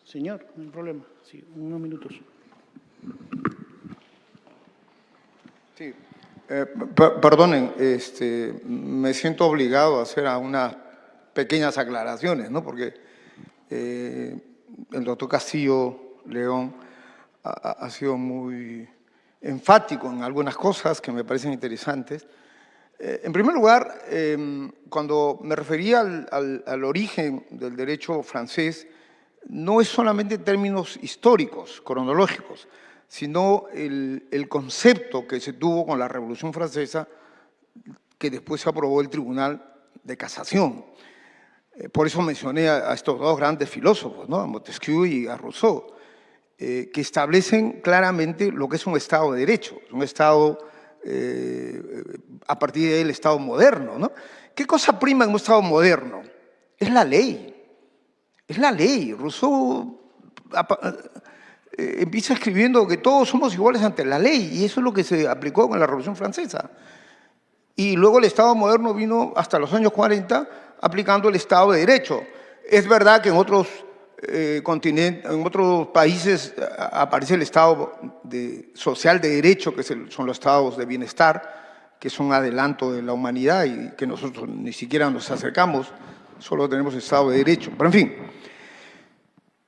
Señor, no hay problema. Sí, unos minutos. Sí. Perdonen, me siento obligado a hacer unas pequeñas aclaraciones, ¿no? Porque el doctor Castillo León ha sido muy enfático en algunas cosas que me parecen interesantes. En primer lugar, cuando me refería al origen del derecho francés, no es solamente en términos históricos, cronológicos, sino el concepto que se tuvo con la Revolución Francesa, que después se aprobó el Tribunal de Casación. Por eso mencioné a estos dos grandes filósofos, ¿no? A Montesquieu y a Rousseau, que establecen claramente lo que es un Estado de Derecho, un Estado, a partir de él, Estado moderno, ¿no? ¿Qué cosa prima en un Estado moderno? Es la ley. Es la ley. Rousseau empieza escribiendo que todos somos iguales ante la ley, y eso es lo que se aplicó con la Revolución Francesa. Y luego el Estado moderno vino hasta los años 40 aplicando el Estado de Derecho. Es verdad que en otros continentes, en otros países aparece el Estado social de Derecho, que son los estados de bienestar, que son adelanto de la humanidad y que nosotros ni siquiera nos acercamos, solo tenemos Estado de Derecho. Pero en fin.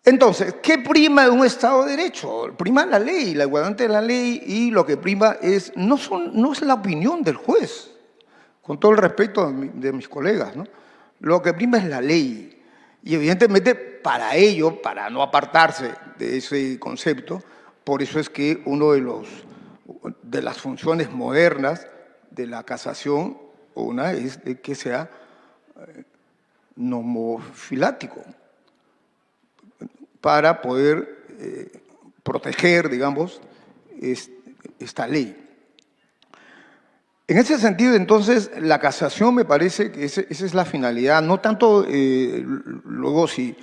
Entonces, ¿qué prima de un Estado de Derecho? Prima la ley, la igualdad ante la ley, y lo que prima no es la opinión del juez, con todo el respeto de mis colegas, ¿no? Lo que prima es la ley. Y evidentemente para ello, para no apartarse de ese concepto, por eso es que uno de las funciones modernas de la casación, una es de que sea nomofilático, para poder proteger, digamos, esta ley. En ese sentido, entonces, la casación me parece que esa es la finalidad, no tanto luego si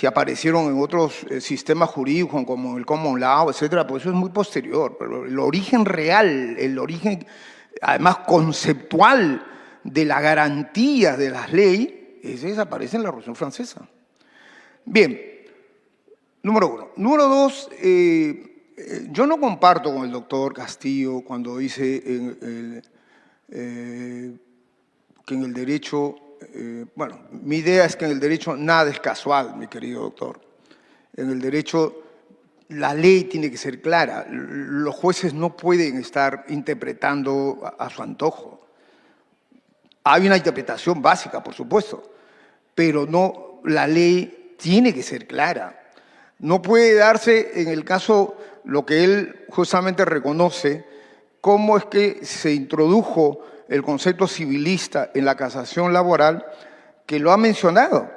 aparecieron en otros sistemas jurídicos como el common law, etcétera, pues eso es muy posterior, pero el origen real, el origen además conceptual de la garantía de las leyes, ese aparece en la Revolución Francesa. Bien, número uno. Número dos, yo no comparto con el doctor Castillo cuando dice que en el derecho, bueno, mi idea es que en el derecho nada es casual, mi querido doctor. En el derecho la ley tiene que ser clara. Los jueces no pueden estar interpretando a su antojo. Hay una interpretación básica, por supuesto, pero no, la ley tiene que ser clara. No puede darse en el caso lo que él justamente reconoce, cómo es que se introdujo el concepto civilista en la casación laboral, que lo ha mencionado,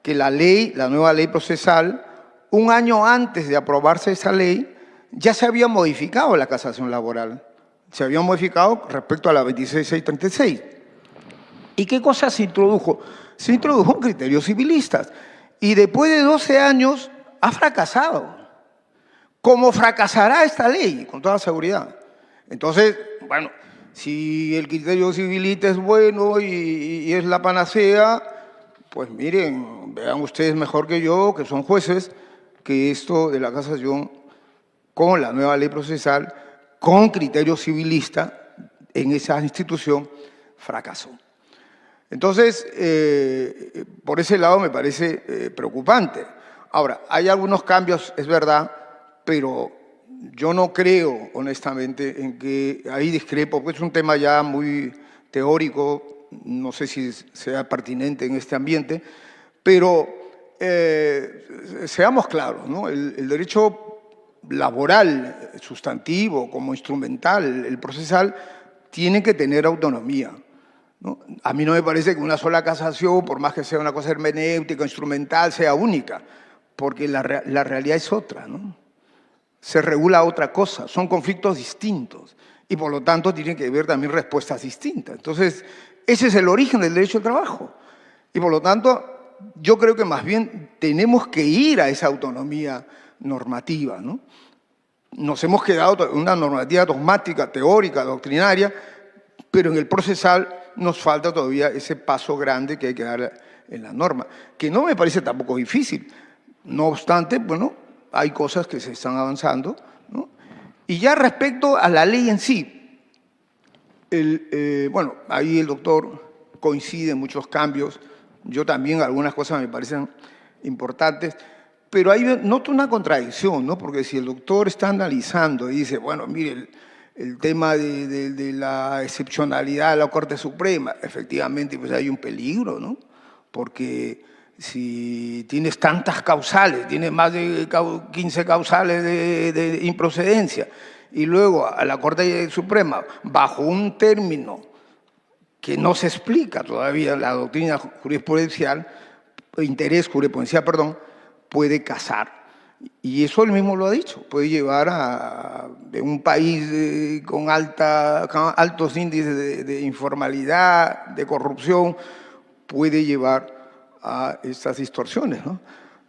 que la ley, la nueva ley procesal, un año antes de aprobarse esa ley, ya se había modificado la casación laboral. Se había modificado respecto a la 26636. ¿Y qué cosa se introdujo? Se introdujo criterios civilistas. Y después de 12 años ha fracasado. Como fracasará esta ley, con toda seguridad. Entonces, bueno, si el criterio civilista es bueno y es la panacea, pues miren, vean ustedes mejor que yo, que son jueces, que esto de la casación, con la nueva ley procesal, con criterio civilista, en esa institución, fracasó. Entonces, por ese lado me parece preocupante. Ahora, hay algunos cambios, es verdad, pero yo no creo, honestamente, en que ahí discrepo, porque es un tema ya muy teórico, no sé si sea pertinente en este ambiente, pero seamos claros, ¿no? El derecho laboral, sustantivo, como instrumental, el procesal, tiene que tener autonomía, ¿no? A mí no me parece que una sola casación, por más que sea una cosa hermenéutica, instrumental, sea única, porque la realidad es otra, ¿no? Se regula otra cosa, son conflictos distintos y por lo tanto tienen que haber también respuestas distintas. Entonces, ese es el origen del derecho al trabajo y por lo tanto yo creo que más bien tenemos que ir a esa autonomía normativa, ¿no? Nos hemos quedado en una normativa dogmática, teórica, doctrinaria, pero en el procesal nos falta todavía ese paso grande que hay que dar en la norma, que no me parece tampoco difícil. No obstante, bueno, hay cosas que se están avanzando, ¿no? Y ya respecto a la ley en sí, bueno, ahí el doctor coincide en muchos cambios, yo también algunas cosas me parecen importantes, pero ahí noto una contradicción, ¿no? Porque si el doctor está analizando y dice, bueno, mire, el tema de la excepcionalidad de la Corte Suprema, efectivamente, pues hay un peligro, ¿no? Porque si tienes tantas causales, tienes más de 15 causales de improcedencia, y luego a la Corte Suprema, bajo un término que no se explica todavía la doctrina jurisprudencial, interés jurisprudencial, perdón, puede casar. Y eso él mismo lo ha dicho, puede llevar a un país con altos índices de informalidad, de corrupción, puede llevar a estas distorsiones, ¿no?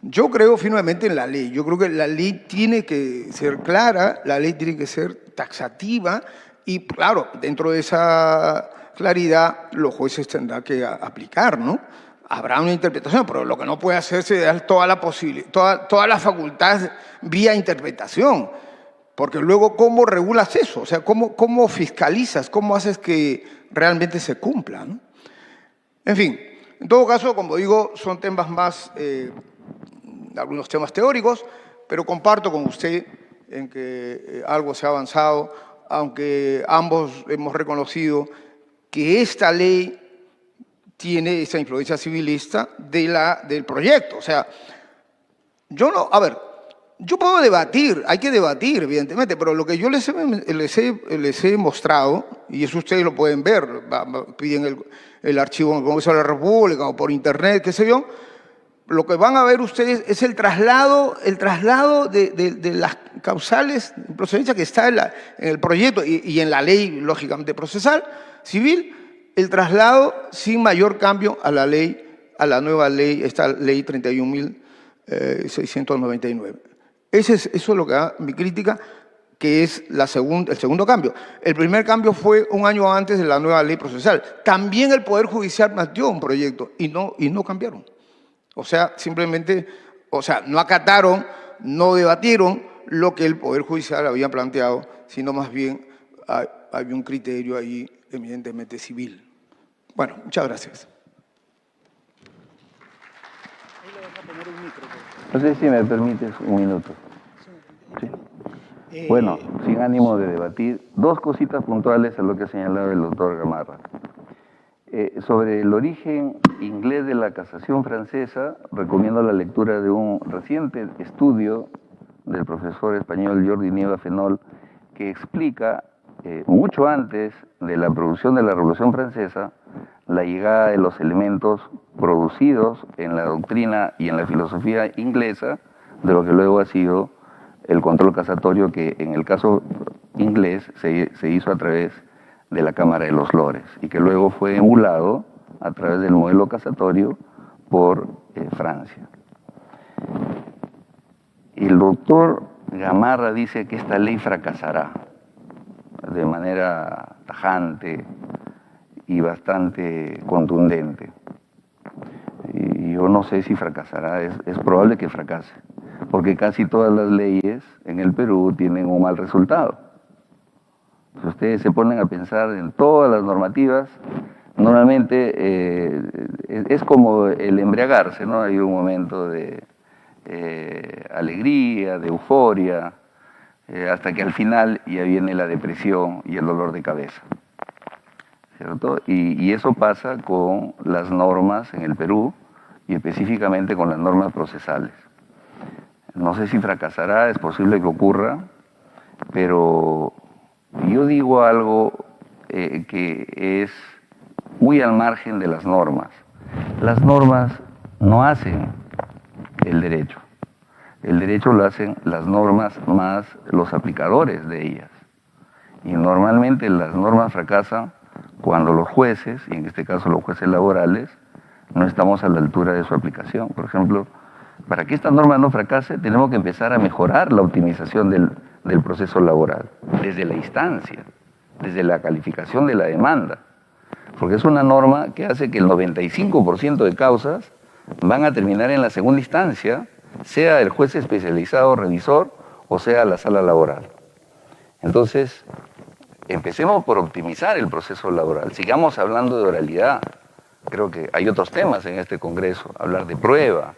Yo creo firmemente en la ley. Yo creo que la ley tiene que ser clara, la ley tiene que ser taxativa y, claro, dentro de esa claridad los jueces tendrán que aplicar, ¿no? Habrá una interpretación, pero lo que no puede hacerse es dar toda la facultad vía interpretación, porque luego, ¿cómo regulas eso? O sea, ¿cómo fiscalizas? ¿Cómo haces que realmente se cumpla, ¿no? En fin. En todo caso, como digo, son temas más, algunos temas teóricos, pero comparto con usted en que algo se ha avanzado, aunque ambos hemos reconocido que esta ley tiene esa influencia civilista del proyecto. O sea, Yo no, a ver, yo puedo debatir, hay que debatir, evidentemente, pero lo que yo les he mostrado, y eso ustedes lo pueden ver, piden el archivo en el Congreso de la República o por internet, qué sé yo, lo que van a ver ustedes es el traslado de las causales de procedencia que está en el proyecto y en la ley, lógicamente, procesal civil, el traslado sin mayor cambio a la ley, a la nueva ley, esta ley 31.699. Eso es lo que da mi crítica, que es el segundo cambio. El primer cambio fue un año antes de la nueva ley procesal. También el Poder Judicial planteó un proyecto y no cambiaron. O sea, simplemente, no acataron, no debatieron lo que el Poder Judicial había planteado, sino más bien había un criterio ahí evidentemente civil. Bueno, muchas gracias. No sé si me permites un minuto. Sí. Bueno, sin ánimo de debatir, dos cositas puntuales a lo que ha señalado el doctor Gamarra. Sobre el origen inglés de la casación francesa, recomiendo la lectura de un reciente estudio del profesor español Jordi Nieva Fenol, que explica, mucho antes de la producción de la Revolución Francesa, la llegada de los elementos producidos en la doctrina y en la filosofía inglesa, de lo que luego ha sido el control casatorio, que en el caso inglés se hizo a través de la Cámara de los Lores y que luego fue emulado a través del modelo casatorio por Francia. El doctor Gamarra dice que esta ley fracasará de manera tajante y bastante contundente. Y yo no sé si fracasará, es probable que fracase, porque casi todas las leyes en el Perú tienen un mal resultado. Si ustedes se ponen a pensar en todas las normativas, normalmente es como el embriagarse, ¿no? Hay un momento de alegría, de euforia, hasta que al final ya viene la depresión y el dolor de cabeza, ¿cierto? Y eso pasa con las normas en el Perú y específicamente con las normas procesales. No sé si fracasará, es posible que ocurra, pero yo digo algo que es muy al margen de las normas. Las normas no hacen el derecho. El derecho lo hacen las normas más los aplicadores de ellas. Y normalmente las normas fracasan cuando los jueces, y en este caso los jueces laborales, no estamos a la altura de su aplicación. Por ejemplo, para que esta norma no fracase, tenemos que empezar a mejorar la optimización del proceso laboral, desde la instancia, desde la calificación de la demanda. Porque es una norma que hace que el 95% de causas van a terminar en la segunda instancia, sea el juez especializado revisor o sea la sala laboral. Entonces, empecemos por optimizar el proceso laboral, sigamos hablando de oralidad. Creo que hay otros temas en este Congreso, hablar de prueba,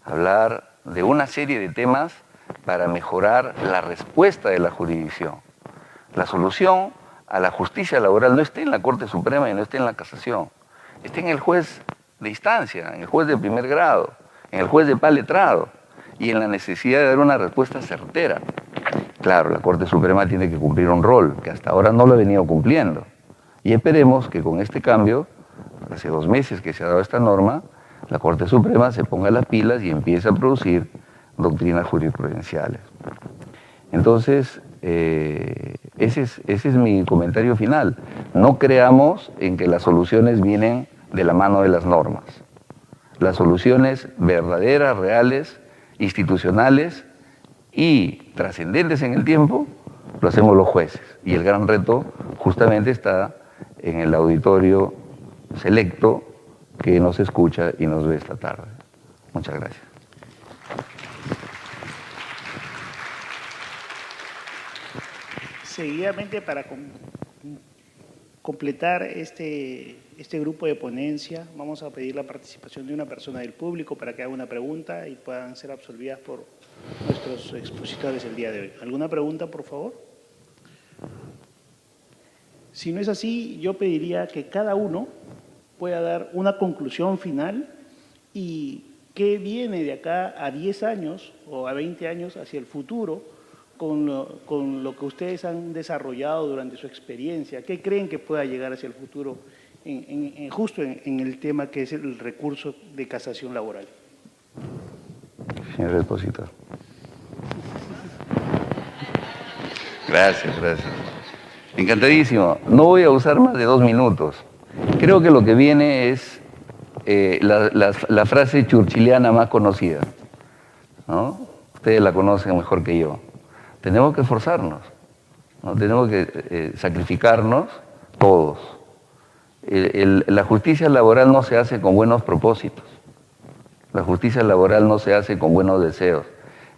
hablar de una serie de temas para mejorar la respuesta de la jurisdicción. La solución a la justicia laboral no está en la Corte Suprema y no está en la casación, está en el juez de instancia, en el juez de primer grado, en el juez de paz letrado y en la necesidad de dar una respuesta certera. Claro, la Corte Suprema tiene que cumplir un rol que hasta ahora no lo ha venido cumpliendo. Y esperemos que con este cambio, hace 2 meses que se ha dado esta norma, la Corte Suprema se ponga las pilas y empiece a producir doctrinas jurisprudenciales. Entonces, ese es mi comentario final. No creamos en que las soluciones vienen de la mano de las normas. Las soluciones verdaderas, reales, institucionales y trascendentes en el tiempo, lo hacemos los jueces. Y el gran reto justamente está en el auditorio selecto que nos escucha y nos ve esta tarde. Muchas gracias. Seguidamente, para completar este grupo de ponencia, vamos a pedir la participación de una persona del público para que haga una pregunta y puedan ser absolvidas por nuestros expositores el día de hoy. ¿Alguna pregunta, por favor? Si no es así, yo pediría que cada uno pueda dar una conclusión final y ¿qué viene de acá a 10 años o a 20 años hacia el futuro con lo que ustedes han desarrollado durante su experiencia? ¿Qué creen que pueda llegar hacia el futuro justo en el tema que es el recurso de casación laboral? Señor expositor. Gracias, gracias. Encantadísimo. No voy a usar más de 2 minutos. Creo que lo que viene es la frase churchiliana más conocida, ¿no? Ustedes la conocen mejor que yo. Tenemos que esforzarnos, ¿no? Tenemos que sacrificarnos todos. La justicia laboral no se hace con buenos propósitos. La justicia laboral no se hace con buenos deseos.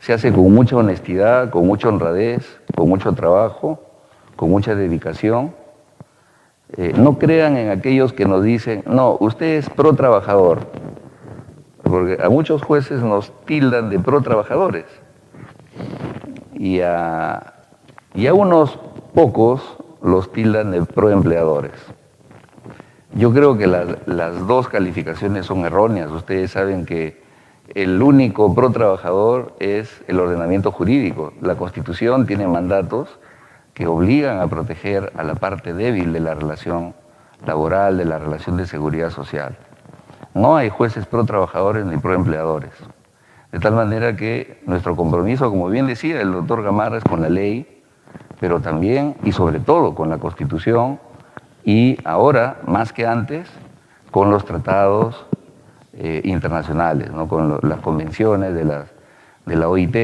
Se hace con mucha honestidad, con mucha honradez, con mucho trabajo, con mucha dedicación. No crean en aquellos que nos dicen, no, usted es pro trabajador, porque a muchos jueces nos tildan de pro trabajadores y a unos pocos los tildan de pro empleadores. Yo creo que las dos calificaciones son erróneas. Ustedes saben que el único pro trabajador es el ordenamiento jurídico. La Constitución tiene mandatos que obligan a proteger a la parte débil de la relación laboral, de la relación de seguridad social. No hay jueces pro trabajadores ni pro empleadores. De tal manera que nuestro compromiso, como bien decía el doctor Gamarra, es con la ley, pero también y sobre todo con la Constitución y ahora, más que antes, con los tratados internacionales, ¿no? Con las convenciones de la OIT.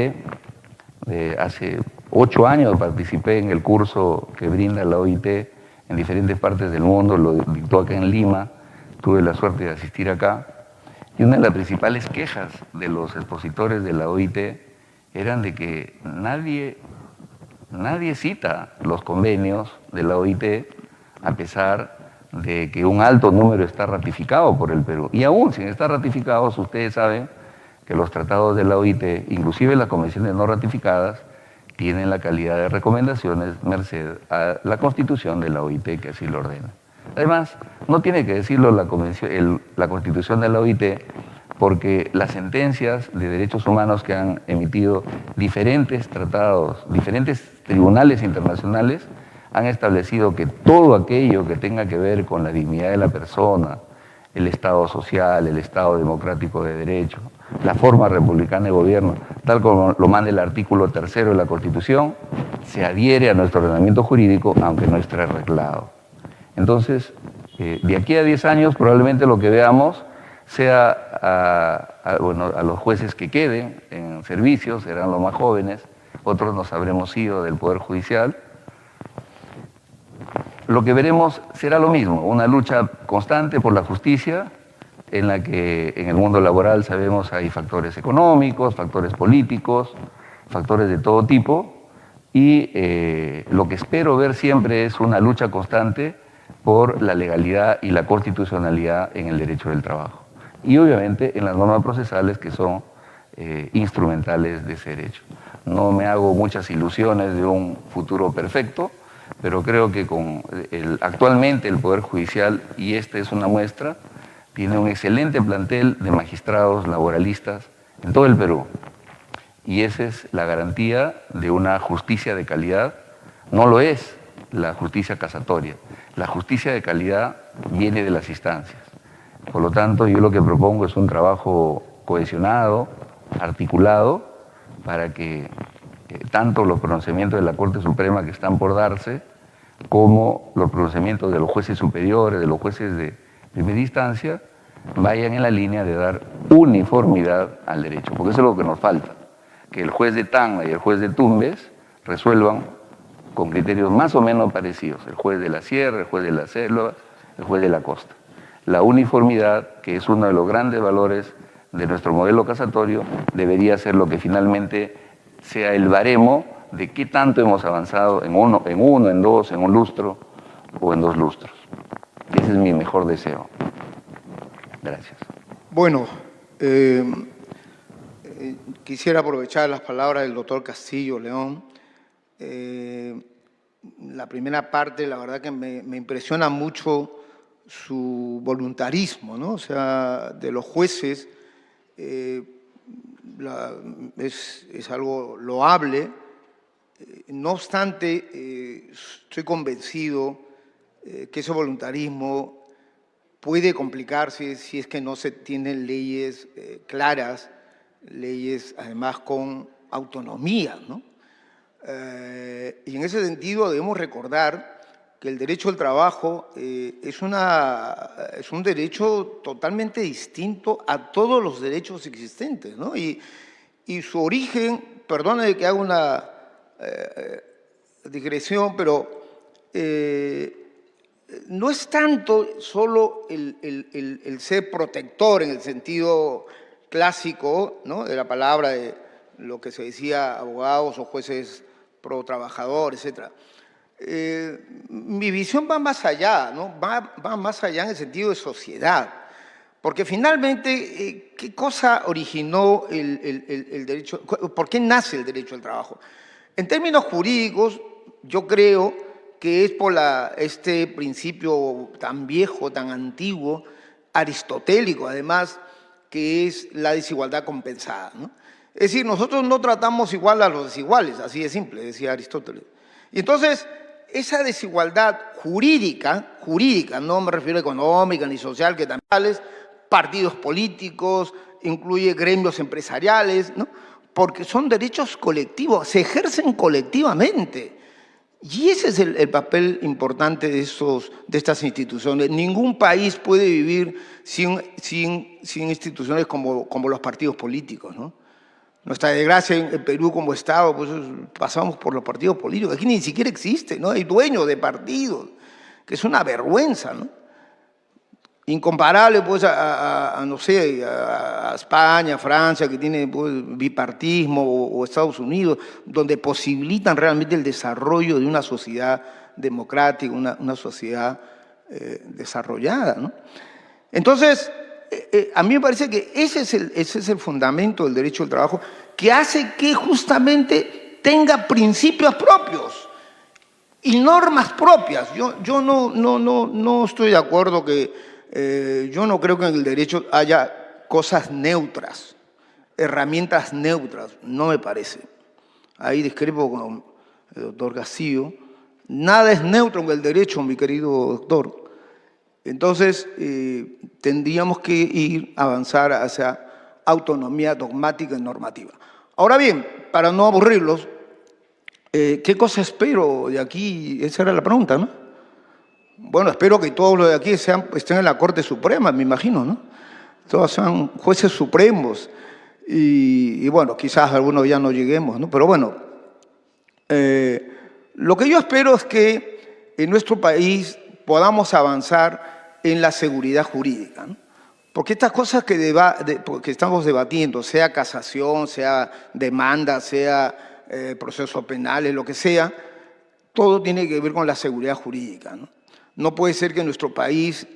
Hace 8 años participé en el curso que brinda la OIT en diferentes partes del mundo, lo dictó acá en Lima, tuve la suerte de asistir acá, y una de las principales quejas de los expositores de la OIT eran de que nadie cita los convenios de la OIT, a pesar de que un alto número está ratificado por el Perú. Y aún sin estar ratificados, ustedes saben que los tratados de la OIT, inclusive las convenciones no ratificadas, tienen la calidad de recomendaciones merced a la Constitución de la OIT que así lo ordena. Además, no tiene que decirlo la Constitución de la OIT, porque las sentencias de derechos humanos que han emitido diferentes tratados, diferentes tribunales internacionales, han establecido que todo aquello que tenga que ver con la dignidad de la persona, el Estado social, el Estado democrático de derecho, la forma republicana de gobierno, tal como lo manda el artículo 3 de la Constitución, se adhiere a nuestro ordenamiento jurídico, aunque no esté arreglado. Entonces, de aquí a 10 años probablemente lo que veamos sea a los jueces que queden en servicio, serán los más jóvenes, otros nos habremos ido del Poder Judicial. Lo que veremos será lo mismo, una lucha constante por la justicia, en la que en el mundo laboral sabemos hay factores económicos, factores políticos, factores de todo tipo, y lo que espero ver siempre es una lucha constante por la legalidad y la constitucionalidad en el derecho del trabajo. Y obviamente en las normas procesales que son instrumentales de ese derecho. No me hago muchas ilusiones de un futuro perfecto, pero creo que actualmente el Poder Judicial, y esta es una muestra, tiene un excelente plantel de magistrados laboralistas en todo el Perú. Y esa es la garantía de una justicia de calidad. No lo es la justicia casatoria. La justicia de calidad viene de las instancias. Por lo tanto, yo lo que propongo es un trabajo cohesionado, articulado, para que tanto los pronunciamientos de la Corte Suprema que están por darse, como los pronunciamientos de los jueces superiores, de los jueces de primera instancia, vayan en la línea de dar uniformidad al derecho, porque eso es lo que nos falta, que el juez de Tacna y el juez de Tumbes resuelvan con criterios más o menos parecidos, el juez de la Sierra, el juez de la Selva, el juez de la Costa. La uniformidad, que es uno de los grandes valores de nuestro modelo casatorio, debería ser lo que finalmente sea el baremo de qué tanto hemos avanzado en uno, en dos, en un lustro o en 2 lustros. Ese es mi mejor deseo. Gracias. Bueno, quisiera aprovechar las palabras del doctor Castillo León. La primera parte, la verdad que me impresiona mucho su voluntarismo, ¿no? O sea, de los jueces es algo loable. No obstante, estoy convencido que ese voluntarismo puede complicarse si es que no se tienen leyes claras, leyes además con autonomía, ¿no? Y en ese sentido debemos recordar que el derecho al trabajo es un derecho totalmente distinto a todos los derechos existentes, ¿no? Y su origen, perdone que haga una digresión, pero no es tanto solo el ser protector en el sentido clásico, ¿no?, de la palabra, de lo que se decía abogados o jueces pro trabajador, etc. Mi visión va más allá, ¿no? Va más allá en el sentido de sociedad. Porque finalmente, ¿qué cosa originó el derecho? ¿Por qué nace el derecho al trabajo? En términos jurídicos, yo creo que es por este principio tan viejo, tan antiguo, aristotélico además, que es la desigualdad compensada, ¿no? Es decir, nosotros no tratamos igual a los desiguales, así de simple, decía Aristóteles. Y entonces, esa desigualdad jurídica, no me refiero a económica ni social, que también partidos políticos, incluye gremios empresariales, ¿no?, porque son derechos colectivos, se ejercen colectivamente. Y ese es el papel importante de estas instituciones. Ningún país puede vivir sin instituciones como los partidos políticos, ¿no? Nuestra desgracia en Perú como Estado, pues pasamos por los partidos políticos. Aquí ni siquiera existe, ¿no? Hay dueños de partidos, que es una vergüenza, ¿no? Incomparable, pues, no sé, a España, Francia, que tiene, pues, bipartismo, o Estados Unidos, donde posibilitan realmente el desarrollo de una sociedad democrática, una sociedad desarrollada, ¿no? Entonces, a mí me parece que ese es el fundamento del derecho al trabajo, que hace que justamente tenga principios propios y normas propias. Yo no estoy de acuerdo que... yo no creo que en el derecho haya cosas neutras, herramientas neutras, no me parece. Ahí discrepo con el doctor Castillo. Nada es neutro en el derecho, mi querido doctor. Entonces, tendríamos que avanzar hacia autonomía dogmática y normativa. Ahora bien, para no aburrirlos, ¿qué cosa espero de aquí? Esa era la pregunta, ¿no? Bueno, espero que todos los de aquí estén en la Corte Suprema, me imagino, ¿no? Todos sean jueces supremos. Y bueno, quizás algunos ya no lleguemos, ¿no? Pero bueno, lo que yo espero es que en nuestro país podamos avanzar en la seguridad jurídica, ¿no? Porque estas cosas que estamos debatiendo, sea casación, sea demanda, sea procesos penales, lo que sea, todo tiene que ver con la seguridad jurídica, ¿no? No puede ser que en nuestro país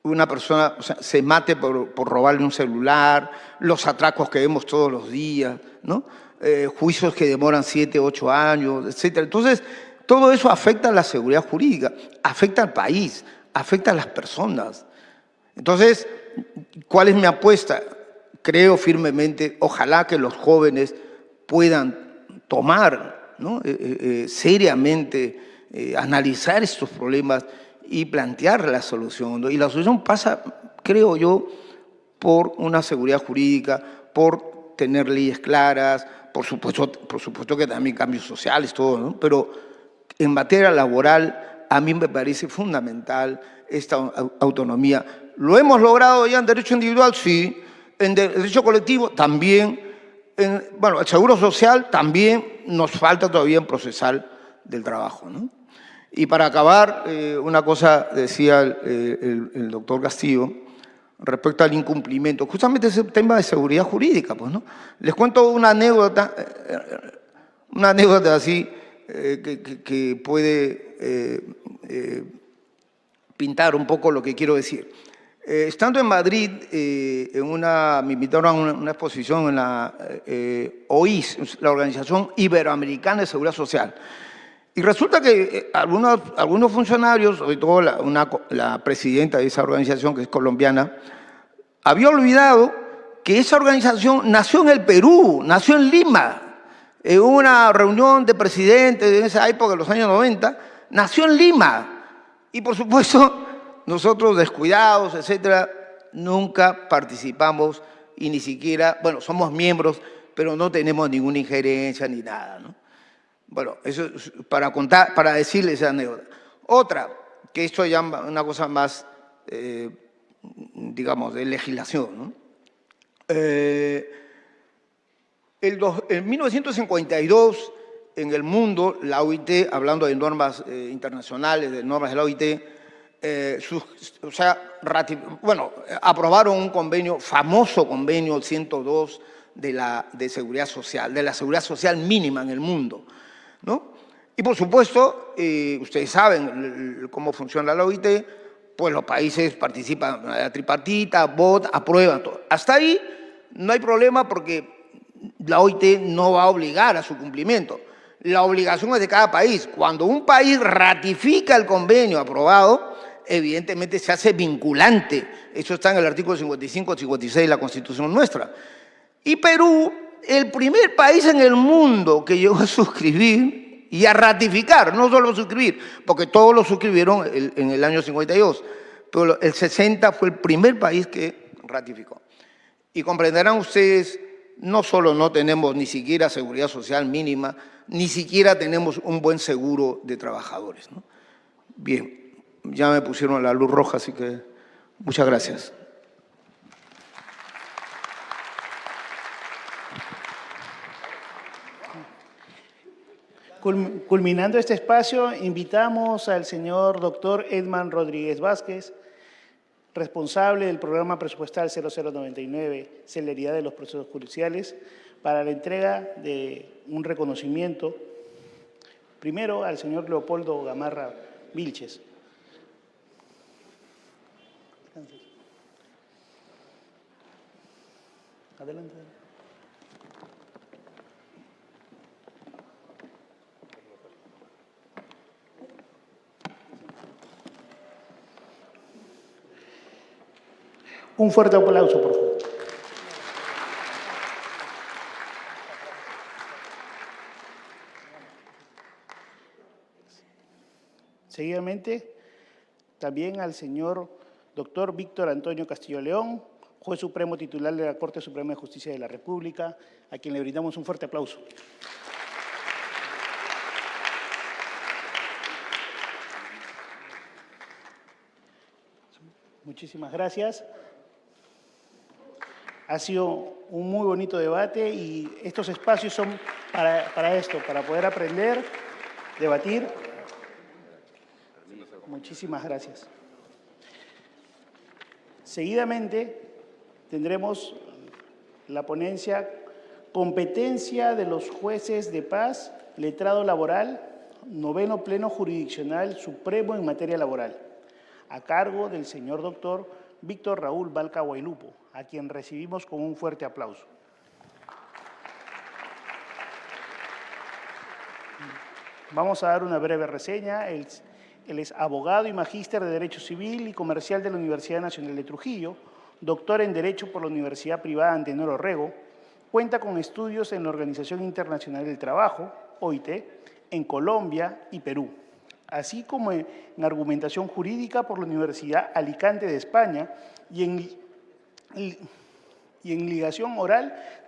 una persona, o sea, se mate por robarle un celular, los atracos que vemos todos los días, ¿no? Juicios que demoran 7, 8 años, etc. Entonces, todo eso afecta a la seguridad jurídica, afecta al país, afecta a las personas. Entonces, ¿cuál es mi apuesta? Creo firmemente, ojalá que los jóvenes puedan tomar, ¿no?, seriamente, analizar estos problemas y plantear la solución, ¿no? Y la solución pasa, creo yo, por una seguridad jurídica, por tener leyes claras, por supuesto que también cambios sociales, todo, ¿no? Pero en materia laboral a mí me parece fundamental esta autonomía. ¿Lo hemos logrado ya en derecho individual? Sí. En derecho colectivo también. Bueno, el seguro social también nos falta todavía en procesal del trabajo, ¿no? Y para acabar, una cosa decía el doctor Castillo respecto al incumplimiento, justamente ese tema de seguridad jurídica, pues, ¿no? Les cuento una anécdota así que puede pintar un poco lo que quiero decir. Estando en Madrid, me invitaron a una exposición en la OIS, la Organización Iberoamericana de Seguridad Social. Y resulta que algunos funcionarios, sobre todo la presidenta de esa organización, que es colombiana, había olvidado que esa organización nació en el Perú, nació en Lima, en una reunión de presidentes en esa época, en los años 90, nació en Lima. Y por supuesto, nosotros descuidados, etcétera, nunca participamos y ni siquiera, bueno, somos miembros, pero no tenemos ninguna injerencia ni nada, ¿no? Bueno, eso es para contar, para decirles esa anécdota. Otra, que esto ya es una cosa más, digamos, de legislación, ¿no? En 1952, en el mundo, la OIT, hablando de normas internacionales, de normas de la OIT, aprobaron un convenio, famoso convenio 102 de seguridad social, de la seguridad social mínima en el mundo, ¿no? Y por supuesto, ustedes saben cómo funciona la OIT, pues los países participan de la tripartita, votan, aprueban todo. Hasta ahí no hay problema porque la OIT no va a obligar a su cumplimiento. La obligación es de cada país. Cuando un país ratifica el convenio aprobado, evidentemente se hace vinculante. Eso está en el artículo 55 y 56 de la Constitución nuestra. Y Perú, el primer país en el mundo que llegó a suscribir y a ratificar, no solo suscribir, porque todos lo suscribieron en el año 52, pero el 60 fue el primer país que ratificó. Y comprenderán ustedes, no solo no tenemos ni siquiera seguridad social mínima, ni siquiera tenemos un buen seguro de trabajadores, ¿no? Bien, ya me pusieron la luz roja, así que muchas gracias. Culminando este espacio, invitamos al señor doctor Edman Rodríguez Vázquez, responsable del programa presupuestal 0099, Celeridad de los Procesos Judiciales, para la entrega de un reconocimiento, primero al señor Leopoldo Gamarra Vilches. Adelante. Un fuerte aplauso, por favor. Seguidamente, también al señor doctor Víctor Antonio Castillo León, juez supremo titular de la Corte Suprema de Justicia de la República, a quien le brindamos un fuerte aplauso. Muchísimas gracias. Ha sido un muy bonito debate y estos espacios son para esto, para poder aprender, debatir. Muchísimas gracias. Seguidamente tendremos la ponencia Competencia de los jueces de paz, letrado laboral, 9º Pleno Jurisdiccional Supremo en materia laboral, a cargo del señor doctor Víctor Raúl Balca Guaylupo, a quien recibimos con un fuerte aplauso. Vamos a dar una breve reseña. Él es abogado y magíster de Derecho Civil y Comercial de la Universidad Nacional de Trujillo, doctor en Derecho por la Universidad Privada Antenor Orrego, cuenta con estudios en la Organización Internacional del Trabajo, OIT, en Colombia y Perú, así como en argumentación jurídica por la Universidad Alicante de España y en ligación oral